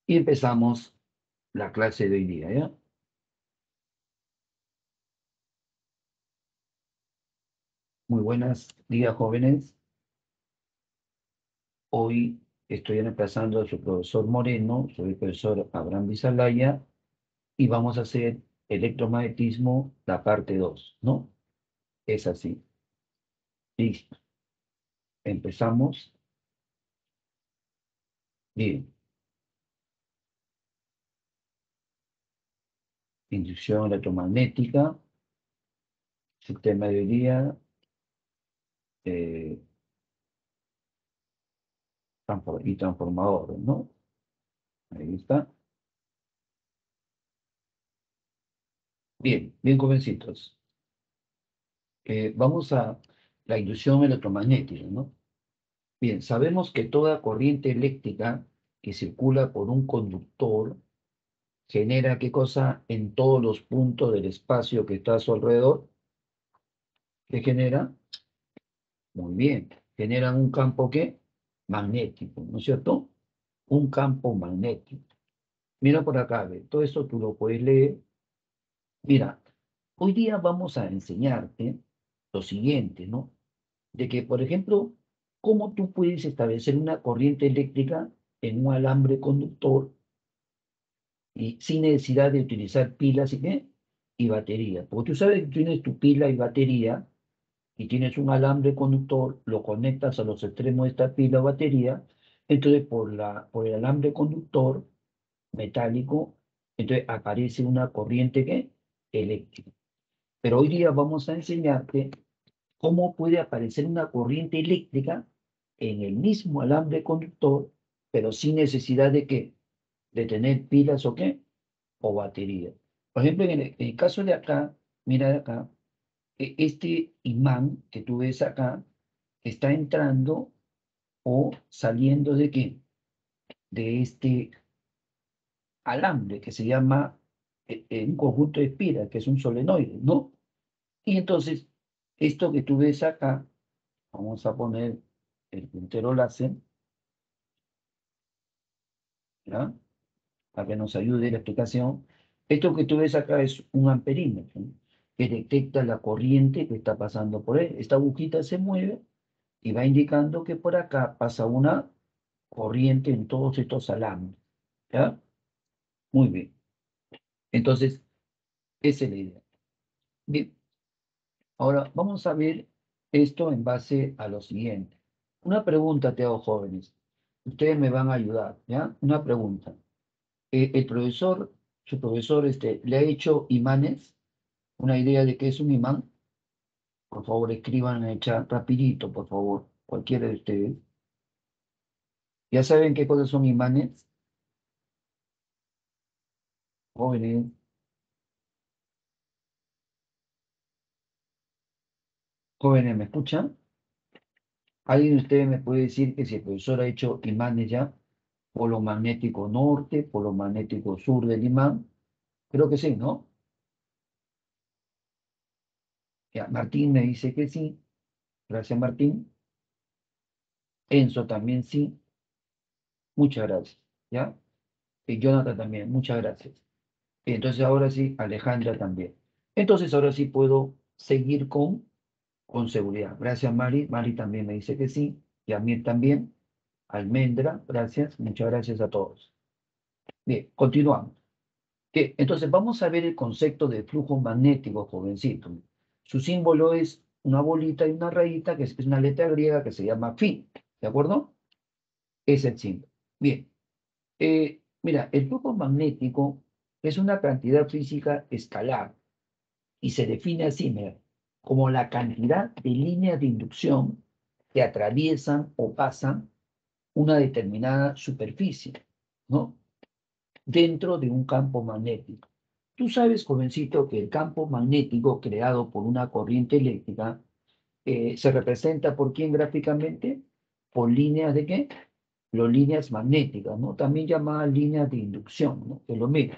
Y empezamos la clase de hoy día, ¿ya? Muy buenos días, jóvenes. Hoy estoy reemplazando a su profesor Moreno, soy el profesor Abraham Bizalaya, y vamos a hacer electromagnetismo, la parte 2, ¿no? Es así. Listo. Empezamos. Bien. Inducción electromagnética, sistema de hoy día, eh, y transformadores, ¿no? Ahí está. Bien, bien, jovencitos. Vamos a la inducción electromagnética, ¿no? Bien, sabemos que toda corriente eléctrica que circula por un conductor genera qué cosa en todos los puntos del espacio que está a su alrededor. ¿Qué genera? Muy bien, generan un campo ¿qué? Magnético, ¿no es cierto? Un campo magnético. Mira por acá, ve, todo esto tú lo puedes leer. Mira, hoy día vamos a enseñarte lo siguiente, ¿no? De que, por ejemplo, cómo tú puedes establecer una corriente eléctrica en un alambre conductor y sin necesidad de utilizar pilas y, ¿qué? Y batería. Porque tú sabes que tienes tu pila y batería y tienes un alambre conductor, lo conectas a los extremos de esta pila o batería, entonces por el alambre conductor metálico, entonces aparece una corriente ¿qué? Eléctrica. Pero hoy día vamos a enseñarte cómo puede aparecer una corriente eléctrica en el mismo alambre conductor, pero sin necesidad de ¿qué? De tener pilas o qué, o batería. Por ejemplo, en el caso de acá, mira de acá, este imán que tú ves acá está entrando o saliendo de qué? De este alambre que se llama un conjunto de espiras, que es un solenoide, ¿no? Y entonces, esto que tú ves acá, vamos a poner el puntero láser, ¿ya? Para que nos ayude la explicación. Esto que tú ves acá es un amperímetro, ¿no? Que detecta la corriente que está pasando por él. Esta agujita se mueve y va indicando que por acá pasa una corriente en todos estos alambres, ¿ya? Muy bien. Entonces, esa es la idea. Bien, ahora vamos a ver esto en base a lo siguiente. Una pregunta te hago, jóvenes. Ustedes me van a ayudar, ¿ya? Una pregunta. El profesor, su profesor, le ha hecho imanes, una idea de qué es un imán. Por favor, escriban en el chat rapidito, por favor, cualquiera de ustedes. ¿Ya saben qué cosas son imanes? Jóvenes, jóvenes, ¿me escuchan? ¿Alguien de ustedes me puede decir que si el profesor ha hecho imanes ya? Polo magnético norte, polo magnético sur del imán. Creo que sí, ¿no? Ya, Martín me dice que sí. Gracias, Martín. Enzo también sí. Muchas gracias. ¿Ya? Y Jonathan también. Muchas gracias. Entonces ahora sí, Alejandra también. Entonces ahora sí puedo seguir con seguridad. Gracias, Mari. Mari también me dice que sí. Y a mí también. Almendra, gracias. Muchas gracias a todos. Bien, continuamos. Entonces vamos a ver el concepto de flujo magnético, jovencito. Su símbolo es una bolita y una rayita, que es una letra griega que se llama phi. ¿De acuerdo? Es el símbolo. Bien. Mira, el flujo magnético es una cantidad física escalar y se define así, mira, como la cantidad de líneas de inducción que atraviesan o pasan una determinada superficie, ¿no? Dentro de un campo magnético. Tú sabes, jovencito, que el campo magnético creado por una corriente eléctrica se representa por quién gráficamente? Por líneas de qué? Las líneas magnéticas, ¿no? También llamadas líneas de inducción, ¿no? Que lo mismo.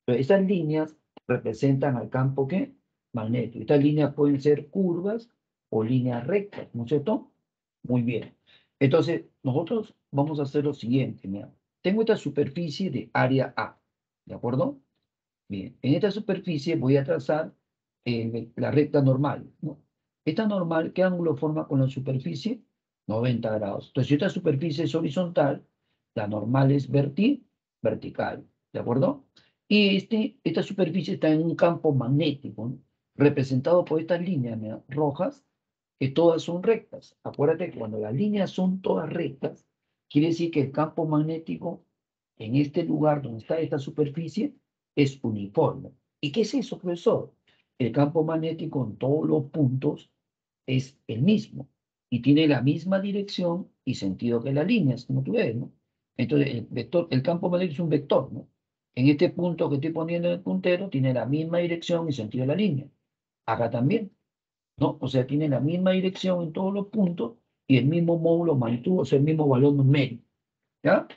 Pero estas líneas representan al campo ¿qué? Magnético. Estas líneas pueden ser curvas o líneas rectas, ¿no es cierto? Muy bien. Entonces, nosotros vamos a hacer lo siguiente, mira. tengo esta superficie de área A, ¿de acuerdo? Bien, en esta superficie voy a trazar la recta normal, ¿no? Esta normal, ¿qué ángulo forma con la superficie? 90 grados. Entonces, si esta superficie es horizontal, la normal es vertical, ¿de acuerdo? Y esta superficie está en un campo magnético, ¿no? Representado por estas líneas, mira, rojas, que todas son rectas. Acuérdate que cuando las líneas son todas rectas, quiere decir que el campo magnético en este lugar donde está esta superficie es uniforme. ¿Y qué es eso, profesor? El campo magnético en todos los puntos es el mismo y tiene la misma dirección y sentido que las líneas, como tú ves, ¿no? Entonces, el campo magnético es un vector, ¿no? En este punto que estoy poniendo en el puntero, tiene la misma dirección y sentido de la línea. Acá también, ¿no? O sea, tiene la misma dirección en todos los puntos y el mismo módulo magnitud, o sea, el mismo valor numérico, ¿ya?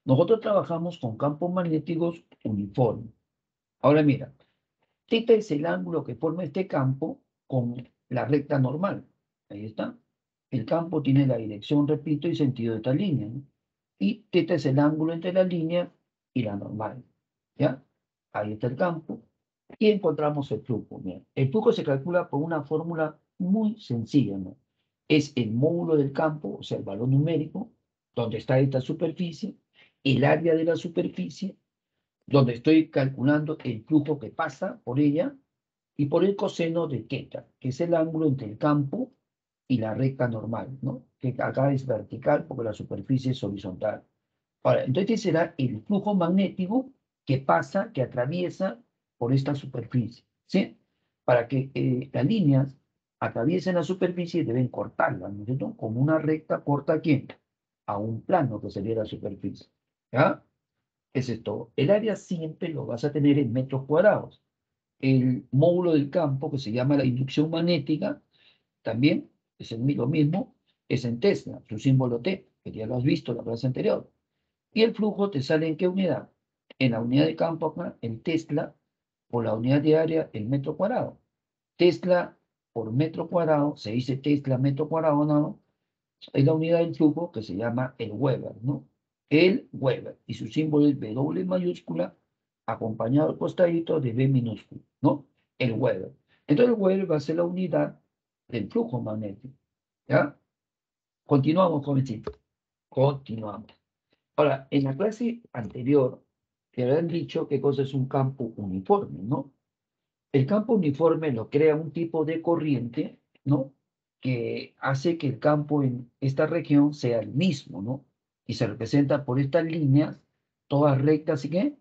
Nosotros trabajamos con campos magnéticos uniformes. Ahora mira, θ es el ángulo que forma este campo con la recta normal. Ahí está. El campo tiene la dirección, repito, y sentido de esta línea, ¿no? Y θ es el ángulo entre la línea y la normal. ¿Ya? Ahí está el campo. Y encontramos el flujo. Mira, el flujo se calcula por una fórmula muy sencilla, ¿no? Es el módulo del campo, o sea, el valor numérico, donde está esta superficie, el área de la superficie, donde estoy calculando el flujo que pasa por ella, y por el coseno de θ, que es el ángulo entre el campo y la recta normal, ¿no? Que acá es vertical porque la superficie es horizontal. Ahora, entonces este será el flujo magnético que pasa, que atraviesa por esta superficie, ¿sí? Para que las líneas atraviesen la superficie deben cortarla, ¿no es cierto? Como una recta corta ¿a quién? A un plano que sería la superficie, ¿ya? Ese es todo. El área siempre lo vas a tener en metros cuadrados. El módulo del campo, que se llama la inducción magnética, también es lo mismo, es en Tesla, su símbolo T, que ya lo has visto en la clase anterior. Y el flujo te sale en qué unidad? En la unidad de campo acá, en Tesla, por la unidad de área, el metro cuadrado. Tesla por metro cuadrado, se dice Tesla metro cuadrado, no, es la unidad del flujo que se llama el Weber, ¿no? El Weber, y su símbolo es W mayúscula, acompañado al costadito de B minúscula, ¿no? El Weber. Entonces el Weber va a ser la unidad del flujo magnético, ¿ya? Continuamos, jovencito. Continuamos. Ahora, en la clase anterior, te habían dicho qué cosa es un campo uniforme, ¿no? El campo uniforme lo crea un tipo de corriente, ¿no? Que hace que el campo en esta región sea el mismo, ¿no? Y se representa por estas líneas, todas rectas y qué?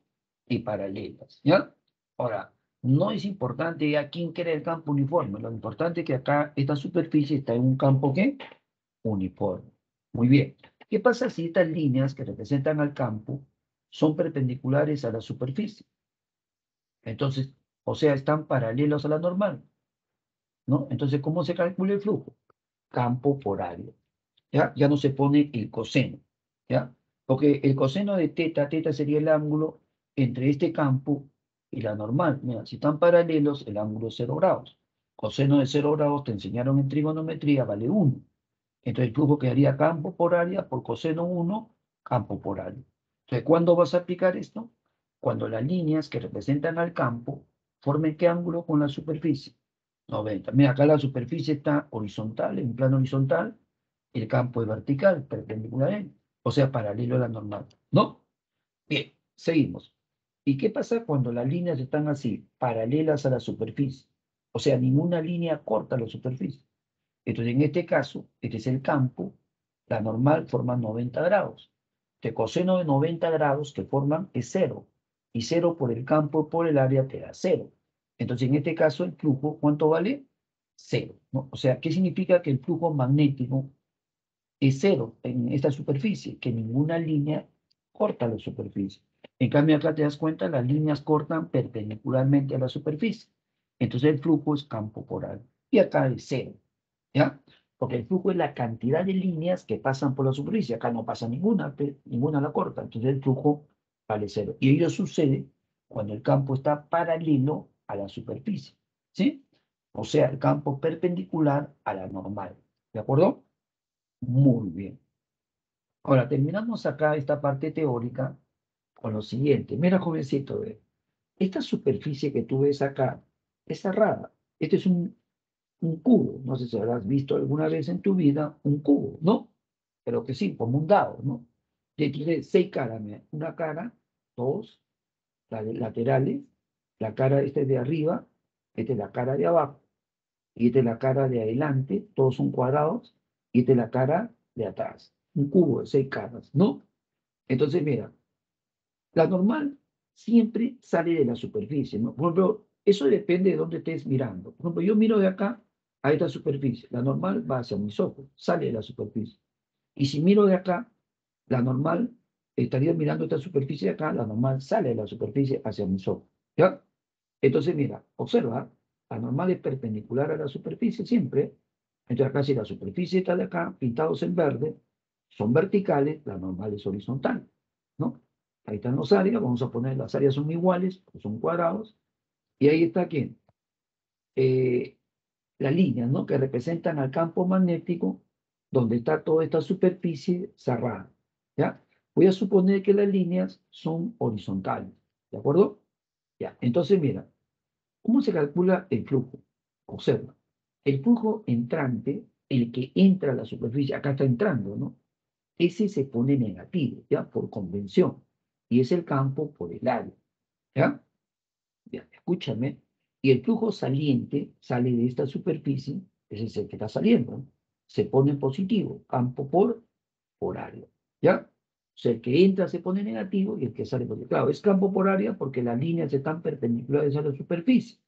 Y paralelas, ¿ya? Ahora, no es importante a quién crea el campo uniforme, lo importante es que acá esta superficie está en un campo ¿qué? Uniforme. Muy bien. ¿Qué pasa si estas líneas que representan al campo son perpendiculares a la superficie? Entonces, o sea, están paralelos a la normal, ¿no? Entonces, ¿cómo se calcula el flujo? Campo por área, ¿ya? Ya no se pone el coseno, ¿ya? Porque el coseno de θ sería el ángulo entre este campo y la normal. Mira, si están paralelos, el ángulo es 0 grados. Coseno de 0 grados te enseñaron en trigonometría, vale 1. Entonces el flujo quedaría campo por área por coseno 1, campo por área. Entonces, ¿cuándo vas a aplicar esto? Cuando las líneas que representan al campo formen qué ángulo con la superficie. 90. Mira, acá la superficie está horizontal, en plano horizontal, el campo es vertical, perpendicular a él, o sea, paralelo a la normal. ¿No? Bien, seguimos. ¿Y qué pasa cuando las líneas están así, paralelas a la superficie? O sea, ninguna línea corta la superficie. Entonces, en este caso, este es el campo, la normal forma 90 grados. El coseno de 90 grados que forman es 0. Y 0 por el campo por el área te da 0. Entonces, en este caso, el flujo, ¿cuánto vale? 0, ¿no? O sea, ¿qué significa que el flujo magnético es 0 en esta superficie? Que ninguna línea corta la superficie. En cambio, acá te das cuenta, las líneas cortan perpendicularmente a la superficie. Entonces, el flujo es campo por área. Y acá es 0. ¿Ya? Porque el flujo es la cantidad de líneas que pasan por la superficie. Acá no pasa ninguna, ninguna la corta. Entonces el flujo vale 0. Y ello sucede cuando el campo está paralelo a la superficie. ¿Sí? O sea, el campo perpendicular a la normal. ¿De acuerdo? Muy bien. Ahora, terminamos acá esta parte teórica con lo siguiente. Mira, jovencito, ve. Esta superficie que tú ves acá es cerrada. Este es un cubo. No sé si habrás visto alguna vez en tu vida un cubo, ¿no? Pero que sí, como un dado, ¿no? Que tiene seis caras, mira. Una cara, dos, las laterales, la cara esta es de arriba, esta es la cara de abajo, y esta es la cara de adelante, todos son cuadrados, y esta es la cara de atrás. Un cubo de seis caras, ¿no? Entonces, mira, la normal siempre sale de la superficie, ¿no? Por ejemplo, eso depende de dónde estés mirando. Por ejemplo, yo miro de acá a esta superficie. La normal va hacia mis ojos, sale de la superficie. Y si miro de acá, la normal estaría mirando esta superficie de acá, la normal sale de la superficie hacia mis ojos. ¿Ya? Entonces, mira, observa, la normal es perpendicular a la superficie siempre. Entonces, acá si la superficie está de acá, pintados en verde, son verticales, la normal es horizontal, ¿no? Ahí están los áreas, vamos a poner, las áreas son iguales, porque son cuadrados, y ahí está ¿quién? Eh, las líneas, ¿no? Que representan al campo magnético donde está toda esta superficie cerrada, ¿ya? Voy a suponer que las líneas son horizontales, ¿de acuerdo? Ya, entonces mira, ¿cómo se calcula el flujo? Observa, el flujo entrante, el que entra a la superficie, acá está entrando, ¿no? Ese se pone negativo, ¿ya? Por convención, y es el campo por el área, ¿ya? Ya, escúchame. Y el flujo saliente sale de esta superficie, ese es el que está saliendo, ¿no? Se pone en positivo, campo por área, ¿ya? O sea, el que entra se pone negativo y el que sale positivo. Claro, es campo por área porque las líneas están perpendiculares a la superficie,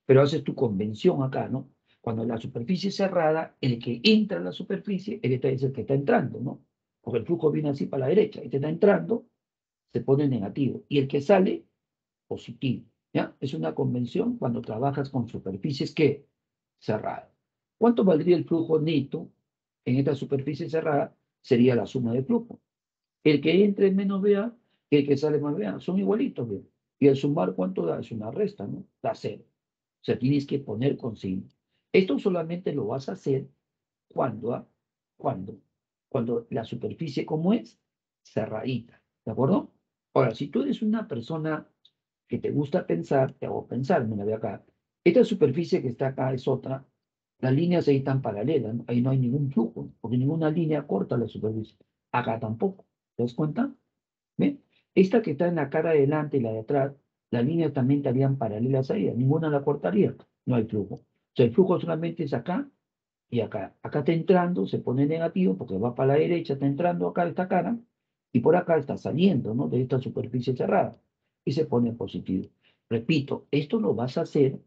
pero haces tu convención acá, ¿no? Cuando la superficie es cerrada, el que entra a la superficie, es el que está entrando, ¿no? Porque el flujo viene así para la derecha, este está entrando, se pone negativo, y el que sale positivo. ¿Ya? Es una convención cuando trabajas con superficies que cerradas. ¿Cuánto valdría el flujo neto en esta superficie cerrada? Sería la suma de flujo. El que entre en menos BA y el que sale más BA son igualitos, ¿ve? Y al sumar, ¿cuánto da? Es una resta, ¿no? Da cero. O sea, tienes que poner consigna. Esto solamente lo vas a hacer cuando, ¿ah? Cuando, cuando la superficie, como es, cerradita, ¿de acuerdo? Ahora, si tú eres una persona que te gusta pensar, te hago pensar, mira, ve acá. Esta superficie que está acá es otra. Las líneas ahí están paralelas, ¿no? Ahí no hay ningún flujo, porque ninguna línea corta la superficie. Acá tampoco. ¿Te das cuenta? ¿Ve? Esta que está en la cara de delante y la de atrás, las líneas también estarían paralelas a ella. Ninguna la cortaría. No hay flujo. O sea, el flujo solamente es acá y acá. Acá está entrando, se pone negativo porque va para la derecha, está entrando acá esta cara, y por acá está saliendo, ¿no? De esta superficie cerrada, y se pone positivo. Repito, esto lo vas a hacer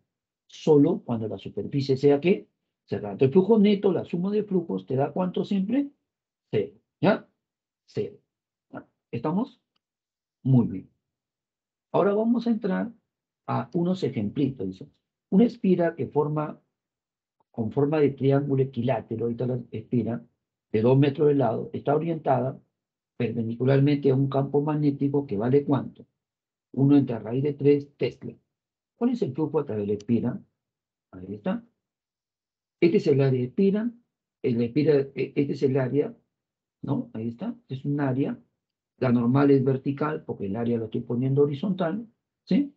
solo cuando la superficie sea ¿qué? Cerrada. Entonces, el flujo neto, la suma de flujos, ¿te da cuánto siempre? Cero. ¿Ya? Cero. ¿Ya? ¿Estamos? Muy bien. Ahora vamos a entrar a unos ejemplitos. Dice. Una espira que forma con forma de triángulo equilátero, ahorita la espira, de 2 metros de lado, está orientada perpendicularmente a un campo magnético que vale ¿cuánto? 1 entre raíz de 3 Tesla. ¿Cuál es el flujo a través de la espira? Ahí está. Este es el área de espira. Este es el área, ¿no? Ahí está. Es un área. La normal es vertical porque el área lo estoy poniendo horizontal, ¿sí?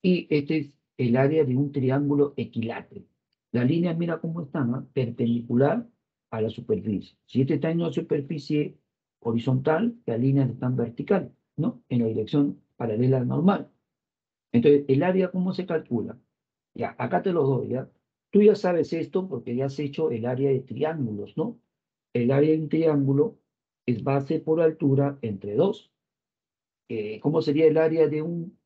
Y este es el área de un triángulo equilátero. La línea, mira cómo está, ¿no? Perpendicular a la superficie. Si este está en una superficie horizontal, la línea está en vertical, ¿no? En la dirección paralela al normal. Entonces, ¿el área cómo se calcula? Ya, acá te lo doy, ¿ya? Tú ya sabes esto porque ya has hecho el área de triángulos, ¿no? El área de un triángulo es base por altura entre dos. ¿Cómo sería el área de un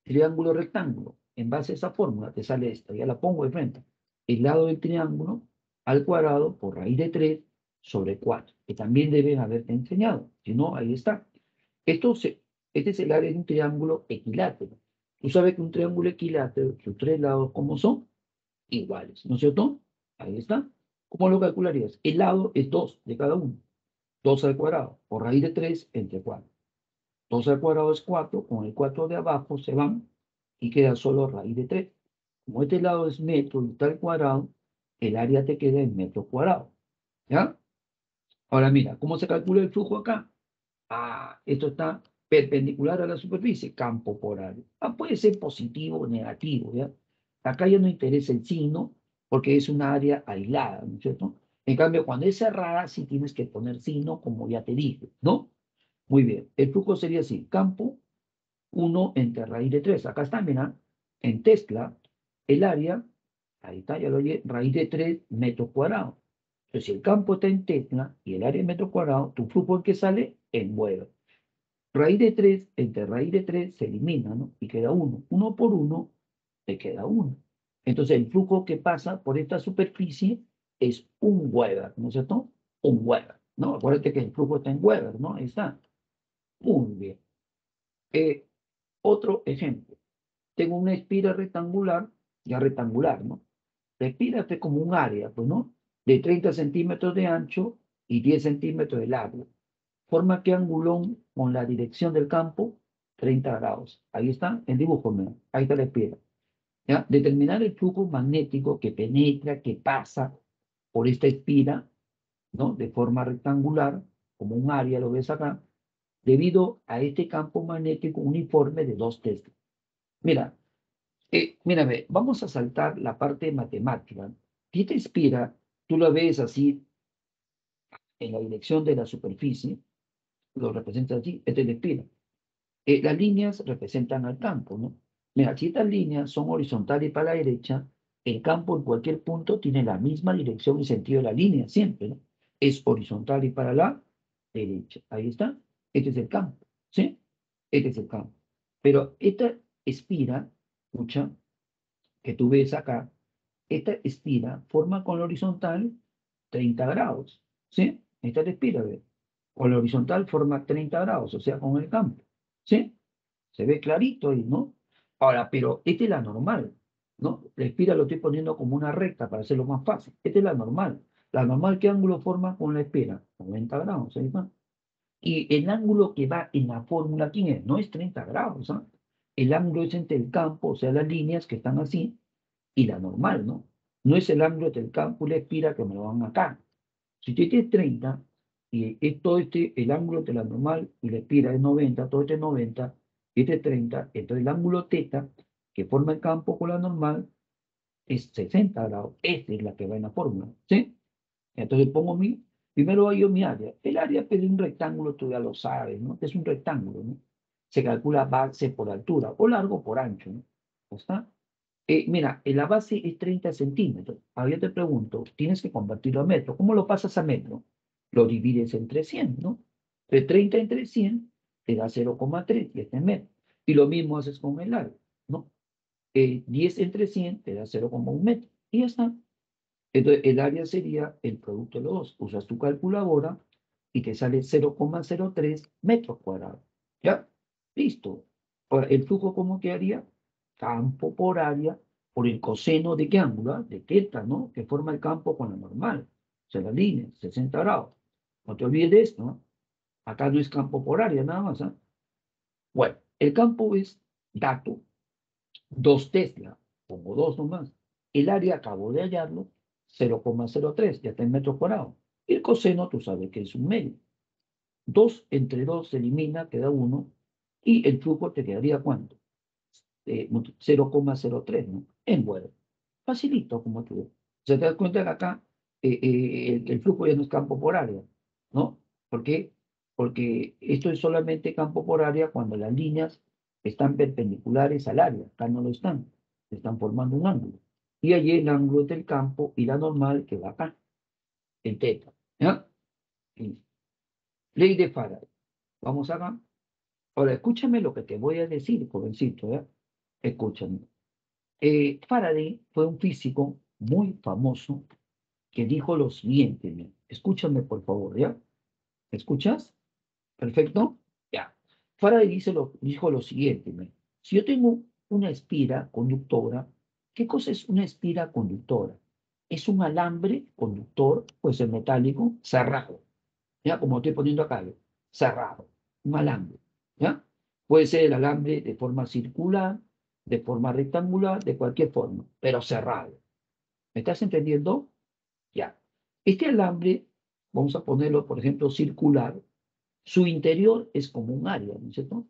triángulo rectángulo? En base a esa fórmula te sale esta, ya la pongo de frente. El lado del triángulo al cuadrado por raíz de 3 sobre 4, que también deben haberte enseñado. Si no, ahí está. Este es el área de un triángulo equilátero. Tú sabes que un triángulo equilátero, sus tres lados, ¿cómo son? Iguales, ¿no es cierto? Ahí está. ¿Cómo lo calcularías? El lado es 2 de cada uno. 2 al cuadrado por raíz de 3 entre 4. 2 al cuadrado es 4, con el 4 de abajo se van y queda solo raíz de 3. Como este lado es metro y está al cuadrado, el área te queda en metro cuadrado. ¿Ya? Ahora mira, ¿cómo se calcula el flujo acá? Ah, esto está perpendicular a la superficie, campo por área. Ah, puede ser positivo o negativo, ¿ya? Acá ya no interesa el signo porque es una área aislada, ¿no es cierto? En cambio, cuando es cerrada, sí tienes que poner signo, como ya te dije, ¿no? Muy bien, el flujo sería así, campo 1 entre raíz de 3. Acá está, mira, en Tesla, el área, ahí está, ya lo oye, raíz de 3 metros cuadrados. Entonces, si el campo está en Tesla y el área en metros cuadrados, tu flujo en que sale en Weber. Raíz de 3 entre raíz de 3 se elimina, ¿no? Y queda 1. 1 por 1 te queda 1. Entonces, el flujo que pasa por esta superficie es un Weber, ¿no es cierto? Un Weber, ¿no? Acuérdate que el flujo está en Weber, ¿no? Ahí está. Muy bien. Eh, Otro ejemplo. Tengo una espira rectangular, ya rectangular, ¿no? La espira es como un área, pues, ¿no? De 30 centímetros de ancho y 10 centímetros de largo. Forma qué ángulo con la dirección del campo, 30 grados. Ahí está el dibujo, ¿no? Ahí está la espira. ¿Ya? Determinar el flujo magnético que penetra, que pasa por esta espira, ¿no? De forma rectangular, como un área, lo ves acá, debido a este campo magnético uniforme de 2 teslas. Mira, mírame, vamos a saltar la parte matemática. ¿Qué te inspira? Tú lo ves así en la dirección de la superficie, lo representas así, este te inspira. Las líneas representan al campo, ¿no? Mira, si estas líneas son horizontales para la derecha, el campo en cualquier punto tiene la misma dirección y sentido de la línea, siempre, ¿no? Es horizontal y para la derecha. Ahí está. Este es el campo, ¿sí? Este es el campo. Pero esta espira, escucha, que tú ves acá, esta espira forma con la horizontal 30 grados, ¿sí? Esta es la espira, ¿ve? Con la horizontal forma 30 grados, o sea, con el campo, ¿sí? Se ve clarito ahí, ¿no? Ahora, pero esta es la normal, ¿no? La espira lo estoy poniendo como una recta para hacerlo más fácil. Esta es la normal. La normal, ¿qué ángulo forma con la espira? 90 grados, ahí está. Y el ángulo que va en la fórmula, ¿quién es? No es 30 grados, ¿ah? El ángulo es entre el campo, o sea, las líneas que están así, y la normal, ¿no? No es el ángulo entre el campo y la espira que me lo dan acá. Si tú tienes 30 y todo el ángulo entre la normal y la espira es 90, todo este es 90, y este es 30, entonces el ángulo teta que forma el campo con la normal es 60 grados. Esta es la que va en la fórmula, ¿sí? Entonces pongo primero hallo mi área. El área es un rectángulo, tú ya lo sabes, ¿no? Es un rectángulo, ¿no? Se calcula base por altura, o largo por ancho, ¿no? ¿Ya está? Mira, la base es 30 centímetros. Ahora yo te pregunto, tienes que convertirlo a metro. ¿Cómo lo pasas a metro? Lo divides entre 100, ¿no? De 30 entre 100 te da 0,3 y este es metro. Y lo mismo haces con el largo, ¿no? 10 entre 100 te da 0,1 metro. Y ya está. Entonces, el área sería el producto de los dos. Usas tu calculadora y te sale 0,03 metros cuadrados. ¿Ya? Listo. Ahora, ¿el flujo cómo quedaría? Campo por área por el coseno de qué ángulo, ¿ah? De teta, ¿no? Que forma el campo con la normal. O sea, la línea, 60 grados. No te olvides de esto, ¿no? Acá no es campo por área, nada más, ¿ah? Bueno, el campo es dato 2 Tesla, pongo 2 nomás. El área acabo de hallarlo, 0,03, ya está en metros cuadrados. El coseno, tú sabes que es un medio. 2 entre 2 se elimina, queda 1. Y el flujo te quedaría ¿cuánto? 0,03, ¿no? En vuelo. Facilito, como tú ves. Se te das cuenta que acá el flujo ya no es campo por área, ¿no? ¿Por qué? Porque esto es solamente campo por área cuando las líneas están perpendiculares al área. Acá no lo están. Están formando un ángulo. Y allí el ángulo del campo y la normal que va acá, en teta. ¿Ya? Y ley de Faraday. Vamos acá. Ahora, escúchame lo que te voy a decir, jovencito, ¿ya? Escúchame. Faraday fue un físico muy famoso que dijo lo siguiente, mira, escúchame por favor, ¿ya? ¿Me escuchas? ¿Perfecto? Ya. Faraday dijo lo siguiente, mira, si yo tengo una espira conductora, ¿qué cosa es una espira conductora? Es un alambre conductor, puede ser metálico, cerrado, ¿ya? Como estoy poniendo acá, ¿ve? Cerrado, un alambre, ¿ya? Puede ser el alambre de forma circular, de forma rectangular, de cualquier forma, pero cerrado. ¿Me estás entendiendo? Ya. Este alambre, vamos a ponerlo, por ejemplo, circular, su interior es como un área, ¿no es cierto?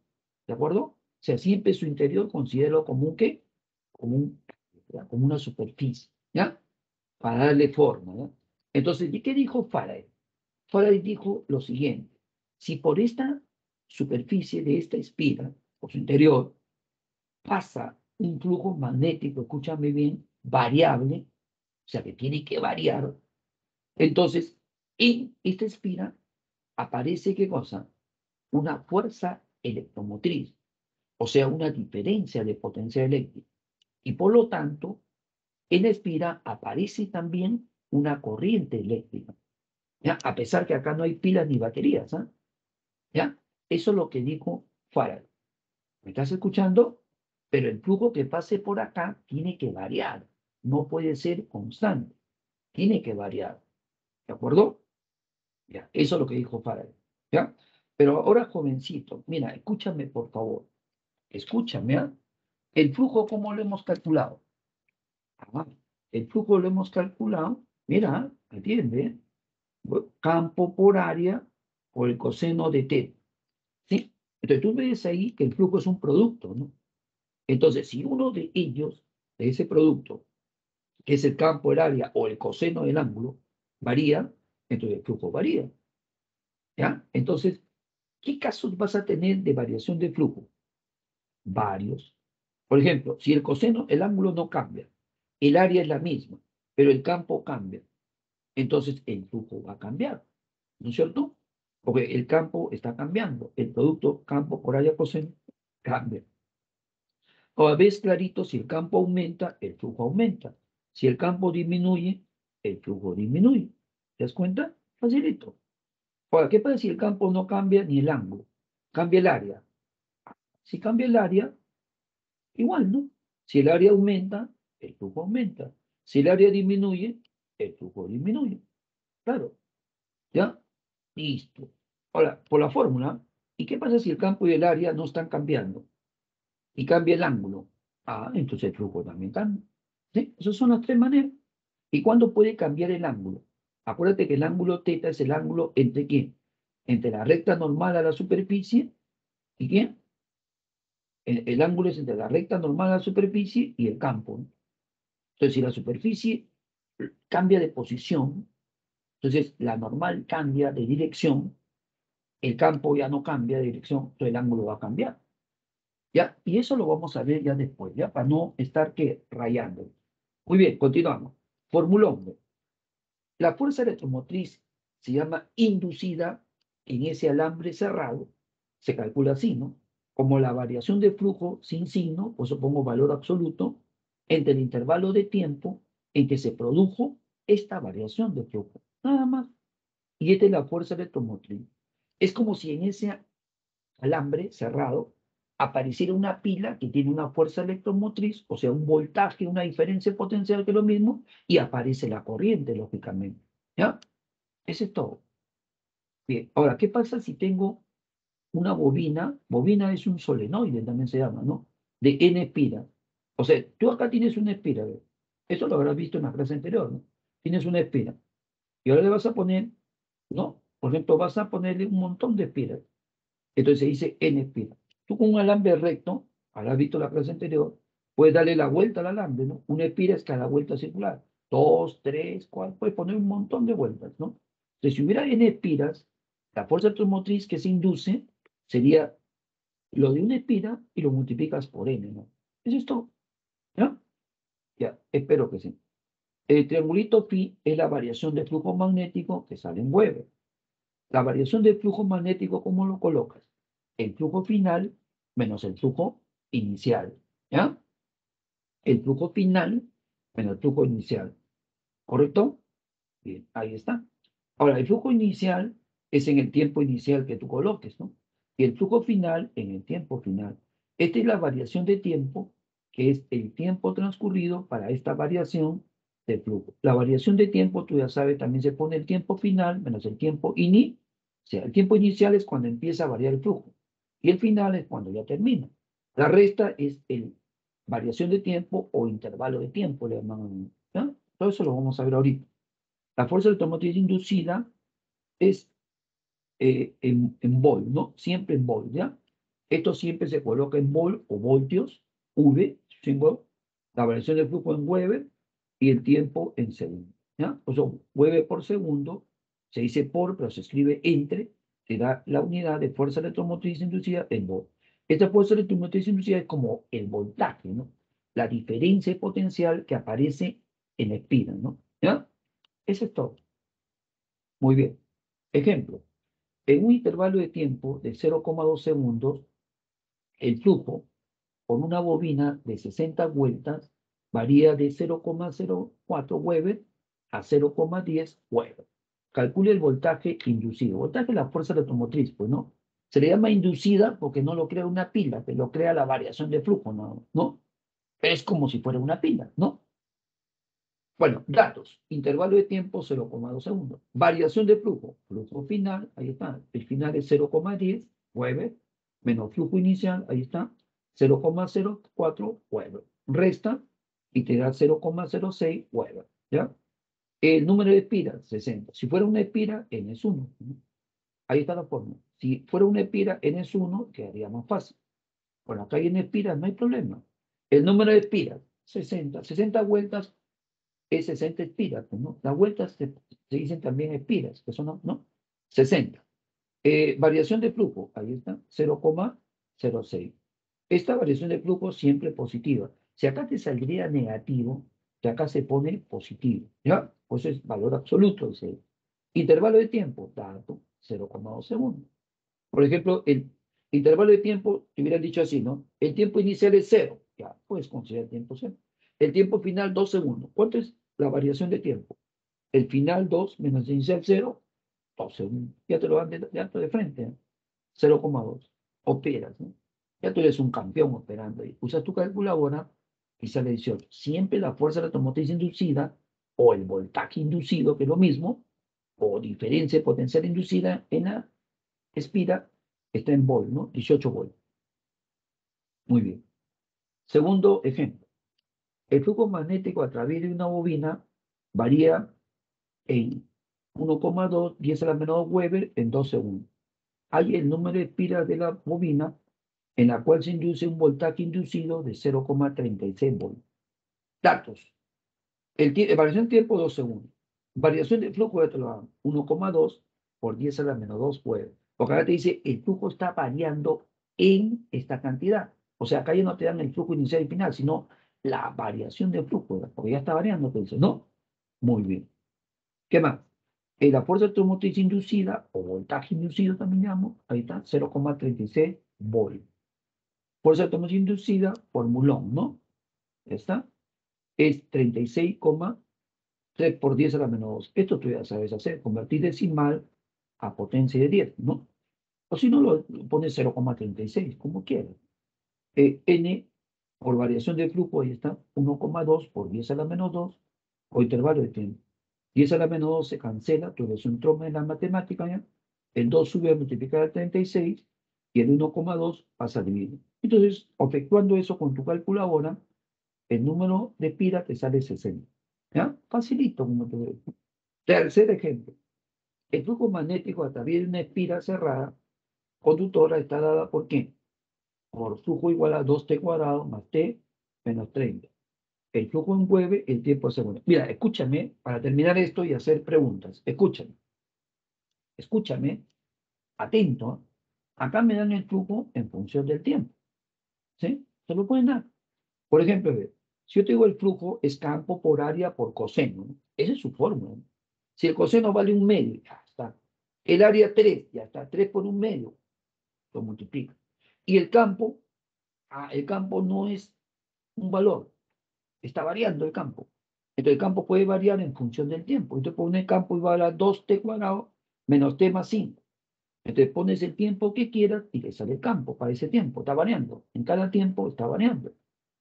¿De acuerdo? O sea, siempre su interior considero como un qué, como, como una superficie, ¿ya? Para darle forma, ¿ya? Entonces, ¿y qué dijo Faraday? Faraday dijo lo siguiente: si por esta superficie de esta espiga, por su interior, pasa un flujo magnético, escúchame bien, variable, o sea que tiene que variar, entonces en esta espiga aparece, ¿qué cosa? Una fuerza electromotriz, o sea, una diferencia de potencia eléctrica. Y por lo tanto, en la espiga aparece también una corriente eléctrica, ¿ya? A pesar que acá no hay pilas ni baterías, ¿ah? ¿Ya? Eso es lo que dijo Faraday. ¿Me estás escuchando? Pero el flujo que pase por acá tiene que variar, no puede ser constante, tiene que variar, ¿de acuerdo? Ya, eso es lo que dijo Faraday, ¿ya? Pero ahora, jovencito, mira, escúchame por favor, escúchame, ¿ah? El flujo, ¿cómo lo hemos calculado? Ah, el flujo lo hemos calculado, mira, atiende, campo por área por el coseno de t, ¿sí? Entonces tú ves ahí que el flujo es un producto, ¿no? Entonces, si uno de ellos, de ese producto, que es el campo, el área o el coseno del ángulo, varía, entonces el flujo varía, ¿ya? Entonces, ¿qué casos vas a tener de variación de flujo? Varios. Por ejemplo, si el coseno, el ángulo no cambia, el área es la misma, pero el campo cambia, entonces el flujo va a cambiar, ¿no es cierto? Porque el campo está cambiando, el producto campo por área coseno cambia. O ves clarito, si el campo aumenta, el flujo aumenta. Si el campo disminuye, el flujo disminuye. ¿Te das cuenta? Facilito. Ahora, ¿qué pasa si el campo no cambia ni el ángulo? Cambia el área. Si cambia el área, igual, ¿no? Si el área aumenta, el flujo aumenta. Si el área disminuye, el flujo disminuye. Claro, ¿ya? Listo. Ahora, por la fórmula, ¿y qué pasa si el campo y el área no están cambiando? Y cambia el ángulo. Ah, entonces el flujo también cambia. ¿Sí? Esas son las tres maneras. ¿Y cuándo puede cambiar el ángulo? Acuérdate que el ángulo teta es el ángulo entre quién. Entre la recta normal a la superficie y quién. El ángulo es entre la recta normal a la superficie y el campo, ¿no? Entonces, si la superficie cambia de posición, entonces la normal cambia de dirección, el campo ya no cambia de dirección, entonces el ángulo va a cambiar. ¿Ya? Y eso lo vamos a ver ya después, ¿ya? Para no estar que rayando. Muy bien, continuamos. Formulón. La fuerza electromotriz se llama inducida en ese alambre cerrado, se calcula así, ¿no? Como la variación de flujo sin signo, pues supongo valor absoluto, entre el intervalo de tiempo en que se produjo esta variación de flujo. Nada más. Y esta es la fuerza electromotriz. Es como si en ese alambre cerrado apareciera una pila que tiene una fuerza electromotriz, o sea, un voltaje, una diferencia potencial que es lo mismo, y aparece la corriente, lógicamente. ¿Ya? Ese es todo. Bien, ahora, ¿qué pasa si tengo una bobina? Bobina es un solenoide, también se llama, ¿no? De N espiras. O sea, tú acá tienes una espira, ¿ve? Eso lo habrás visto en la clase anterior, ¿no? Tienes una espira. Y ahora le vas a poner, ¿no? Por ejemplo, vas a ponerle un montón de espiras. Entonces se dice N espiras. Tú con un alambre recto, habrás visto la clase anterior, puedes darle la vuelta al alambre, ¿no? Una espira es cada vuelta circular. Dos, tres, cuatro, puedes poner un montón de vueltas, ¿no? Entonces, si hubiera N espiras, la fuerza automotriz que se induce sería lo de una espira y lo multiplicas por N, ¿no? Eso es todo, ¿ya? Ya, espero que sí. El triangulito phi es la variación de flujo magnético que sale en Weber. La variación del flujo magnético, ¿cómo lo colocas? El flujo final menos el flujo inicial, ¿ya? El flujo final menos el flujo inicial, ¿correcto? Bien, ahí está. Ahora, el flujo inicial es en el tiempo inicial que tú coloques, ¿no? Y el flujo final en el tiempo final. Esta es la variación de tiempo, que es el tiempo transcurrido para esta variación de flujo. La variación de tiempo, tú ya sabes, también se pone el tiempo final menos el tiempo inicial. O sea, el tiempo inicial es cuando empieza a variar el flujo y el final es cuando ya termina. La resta es el variación de tiempo o intervalo de tiempo, le llaman, ¿ya? Todo eso lo vamos a ver ahorita. La fuerza automotriz inducida es en volt, ¿no? Siempre en volt, ¿ya? Esto siempre se coloca en volt o voltios, V, símbolo, la variación del flujo en Weber y el tiempo en segundo, ¿ya? O sea, Weber por segundo, se dice por, pero se escribe entre, te da la unidad de fuerza electromotriz inducida en volt. Esta fuerza electromotriz inducida es como el voltaje, ¿no? La diferencia potencial que aparece en la espira, ¿no? ¿Ya? Eso es todo. Muy bien. Ejemplo. En un intervalo de tiempo de 0,2 segundos, el flujo con una bobina de 60 vueltas varía de 0,04 Weber a 0,10 Weber. Calcule el voltaje inducido. Voltaje es la fuerza electromotriz, pues, ¿no? Se le llama inducida porque no lo crea una pila, que lo crea la variación de flujo, ¿no? ¿No? Es como si fuera una pila, ¿no? Bueno, datos. Intervalo de tiempo 0,2 segundos. Variación de flujo. Flujo final, ahí está. El final es 0,10 Weber menos flujo inicial, ahí está. 0,04 Weber. Resta y te da 0,06 Weber. ¿Ya? El número de espiras, 60. Si fuera una espira, N es 1. ¿No? Ahí está la fórmula. Si fuera una espira, N es 1, quedaría más fácil. Bueno, acá hay en espiras, no hay problema. El número de espiras, 60. 60 vueltas es 60 espiras, pues, ¿no? Las vueltas se dicen también espiras, que son, ¿no? 60. Variación de flujo, ahí está, 0,06. Esta variación de flujo siempre positiva. Si acá te saldría negativo, que acá se pone positivo, ¿ya? Pues es valor absoluto. Ese. Intervalo de tiempo, dato, 0,2 segundos. Por ejemplo, el intervalo de tiempo, te hubieran dicho así, ¿no? El tiempo inicial es 0, ya, puedes considerar el tiempo 0. El tiempo final, 2 segundos. ¿Cuánto es la variación de tiempo? El final 2 menos el inicial 0, 2 segundos. Ya te lo dan de frente, ¿eh? 0,2. Operas, ¿no? Ya tú eres un campeón operando ahí. Usas tu calculadora y sale 18. Siempre la fuerza electromotriz inducida o el voltaje inducido, que es lo mismo, o diferencia potencial inducida en la espira, está en volt, ¿no? 18 volt. Muy bien. Segundo ejemplo. El flujo magnético a través de una bobina varía en 1,2, 10 a la menos 2 Weber en 2 segundos. Hay el número de espiras de la bobina en la cual se induce un voltaje inducido de 0,36 volts. Datos. Variación de tiempo 2 segundos. Variación de flujo de 1,2 por 10 a la menos 2 Weber. Porque acá te dice el flujo está variando en esta cantidad. O sea, acá ya no te dan el flujo inicial y final, sino la variación de flujo, porque ya está variando, te dice, ¿no? Muy bien. ¿Qué más? La fuerza automotriz inducida, o voltaje inducido también llamo, ahí está, 0,36 volt. Fuerza automotriz inducida por Moulin, ¿no? ¿Está? Es 36,3 por 10 a la menos 2. Esto tú ya sabes hacer, convertir decimal a potencia de 10, ¿no? O si no, lo pones 0,36, como quieras. N por variación de flujo, ahí está, 1,2 por 10 a la menos 2, o intervalo de tiempo. 10 a la menos 2 se cancela, tú eres un trompe en la matemática, ¿ya? El 2 sube a multiplicar a 36 y el 1,2 pasa a dividir. Entonces, efectuando eso con tu calculadora, el número de pira te sale 60. ¿Ya? Facilito, como te veo. Tercer ejemplo. El flujo magnético a través de una espira cerrada conductora está dada por ¿qué? Por flujo igual a 2t cuadrado más t menos 30. El flujo en Weber, el tiempo es segundo. Mira, escúchame para terminar esto y hacer preguntas. Escúchame, escúchame, atento. Acá me dan el flujo en función del tiempo. ¿Sí? Se lo pueden dar. Por ejemplo, si yo te digo el flujo es campo por área por coseno, ¿no? Esa es su fórmula, ¿no? Si el coseno vale un medio, ya está. El área 3, ya está. 3 por un medio, lo multiplica. Y el campo no es un valor, está variando el campo. Entonces el campo puede variar en función del tiempo. Entonces pone el campo igual a 2t cuadrado menos t más 5. Entonces pones el tiempo que quieras y le sale el campo para ese tiempo. Está variando. En cada tiempo está variando.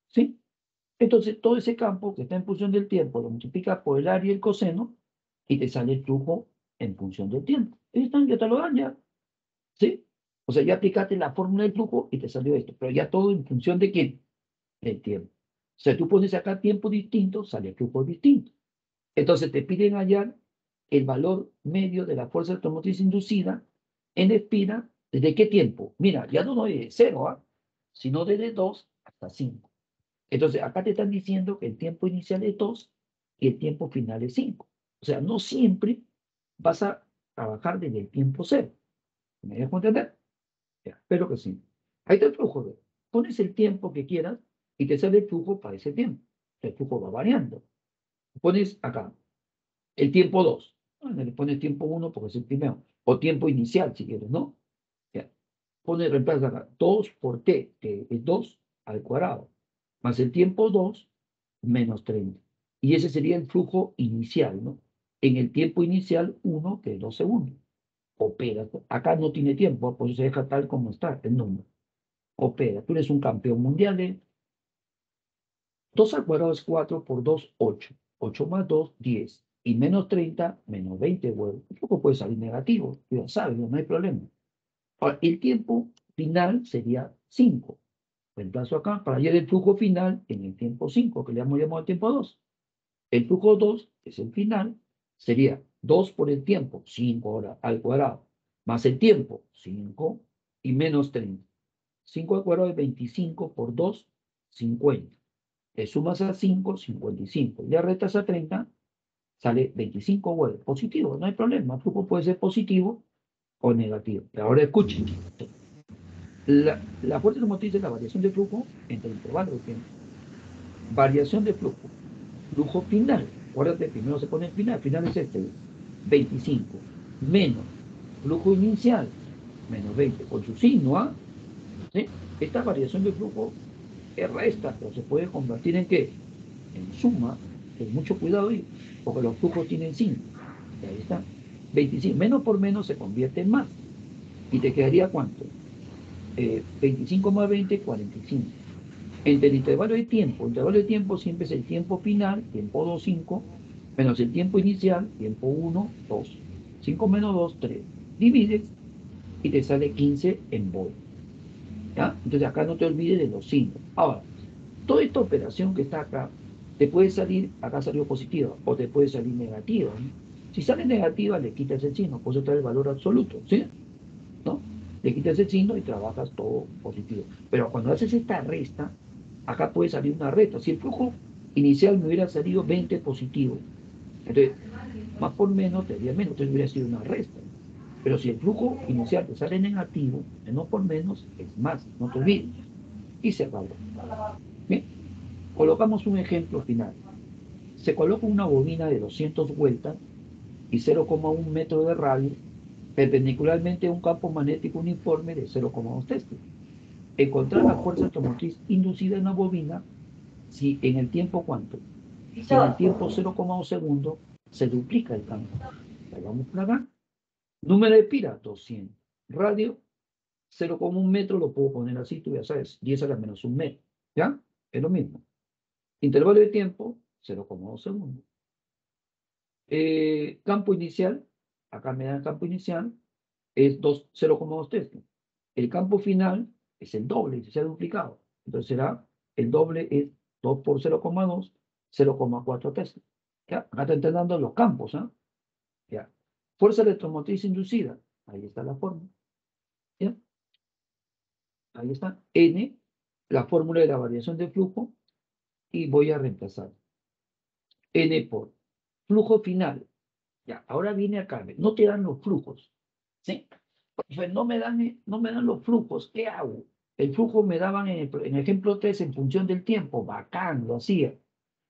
¿Sí? Entonces todo ese campo que está en función del tiempo lo multiplicas por el área y el coseno y te sale el flujo en función del tiempo. Ahí están, ya te lo dan ya. ¿Sí? O sea, ya aplicaste la fórmula del flujo y te salió esto. Pero ya todo en función de quién? Del tiempo. O sea, tú pones acá tiempo distinto, sale flujo distinto. Entonces te piden hallar el valor medio de la fuerza electromotriz inducida en espira. ¿Desde qué tiempo? Mira, ya no de 0, ¿ah? Sino desde 2 hasta 5. Entonces, acá te están diciendo que el tiempo inicial es 2 y el tiempo final es 5. O sea, no siempre vas a trabajar desde el tiempo 0. ¿Me dejo entender? Ya, espero que sí. Ahí está el flujo. ¿Ve? Pones el tiempo que quieras y te sale el flujo para ese tiempo. El flujo va variando. Pones acá el tiempo 2. Bueno, le pones tiempo 1 porque es el primero. O tiempo inicial, si quieres, ¿no? Ya. Reemplaza acá 2 por t, que es 2 al cuadrado, más el tiempo 2 menos 30. Y ese sería el flujo inicial, ¿no? En el tiempo inicial 1, que es 2 segundos. Opera. Acá no tiene tiempo, por eso se deja tal como está el número. Opera. Tú eres un campeón mundial de 2 al cuadrado es 4 por 2, 8. 8 más 2, 10. Y menos 30, menos 20, bueno, un poco puede salir negativo, ya sabes, no hay problema. Ahora, el tiempo final sería 5. Reemplazo acá para hallar el flujo final en el tiempo 5, que le hemos llamado el tiempo 2. El flujo 2, que es el final, sería 2 por el tiempo, 5 ahora al cuadrado, más el tiempo, 5, y menos 30. 5 al cuadrado es 25 por 2, 50. Le sumas a 5, 55. Le restas a 30, sale 25 vueltas. Positivo, no hay problema. El flujo puede ser positivo o negativo. Y ahora escuchen. La fuerza motriz es la variación de flujo entre el intervalo de tiempo. Variación de flujo. Flujo final. Acuérdate, primero se pone el final. El final es este, 25. Menos flujo inicial, menos 20. Con su signo, ¿ah? ¿Sí? Esta variación de flujo es resta, pero se puede convertir en qué? En suma. Ten mucho cuidado ahí, porque los flujos tienen signo. Y ahí está. 25. Menos por menos se convierte en más. ¿Y te quedaría cuánto? 25 más 20, 45. Entre el intervalo de tiempo siempre es el tiempo final, tiempo 2, 5, menos el tiempo inicial, tiempo 1, 2. 5 menos 2, 3. Divides y te sale 15 en volt. ¿Ya? Entonces acá no te olvides de los signos. Ahora, toda esta operación que está acá, te puede salir, acá salió positiva, o te puede salir negativa, ¿no? Si sale negativa, le quitas el signo, por eso trae el valor absoluto, ¿sí? ¿No? Le quitas el signo y trabajas todo positivo. Pero cuando haces esta resta, acá puede salir una resta. Si el flujo inicial me hubiera salido 20 positivo, entonces más por menos te daría menos, entonces hubiera sido una resta. Pero si el flujo inicial te sale negativo, menos por menos es más, no te olvides. Y se acabó. Bien, colocamos un ejemplo final. Se coloca una bobina de 200 vueltas y 0,1 metro de radio perpendicularmente a un campo magnético uniforme de 0,2 teslas. Encontrar la fuerza automotriz inducida en la bobina si en el tiempo ¿cuánto? Si en el tiempo 0,2 segundos se duplica el campo. Ahí vamos por acá. Número de pira, 200. Radio, 0,1 metro, lo puedo poner así, tú ya sabes, 10 a la menos 1 metro. ¿Ya? Es lo mismo. Intervalo de tiempo, 0,2 segundos. Campo inicial, acá me dan campo inicial, es 0,2 teslas. El campo final es el doble, se ha duplicado. Entonces será, el doble es 2 por 0,2, 0,4 teslas. ¿Ya? Acá te están dando los campos, ¿ah? ¿Ya? Fuerza electromotriz inducida, ahí está la fórmula. ¿Ya? Ahí está. N, la fórmula de la variación de flujo, y voy a reemplazar. N por flujo final. Ya, ahora viene acá, no te dan los flujos, ¿sí? Pues no me dan los flujos, ¿qué hago? El flujo me daban en el ejemplo 3 en función del tiempo, bacán, lo hacía.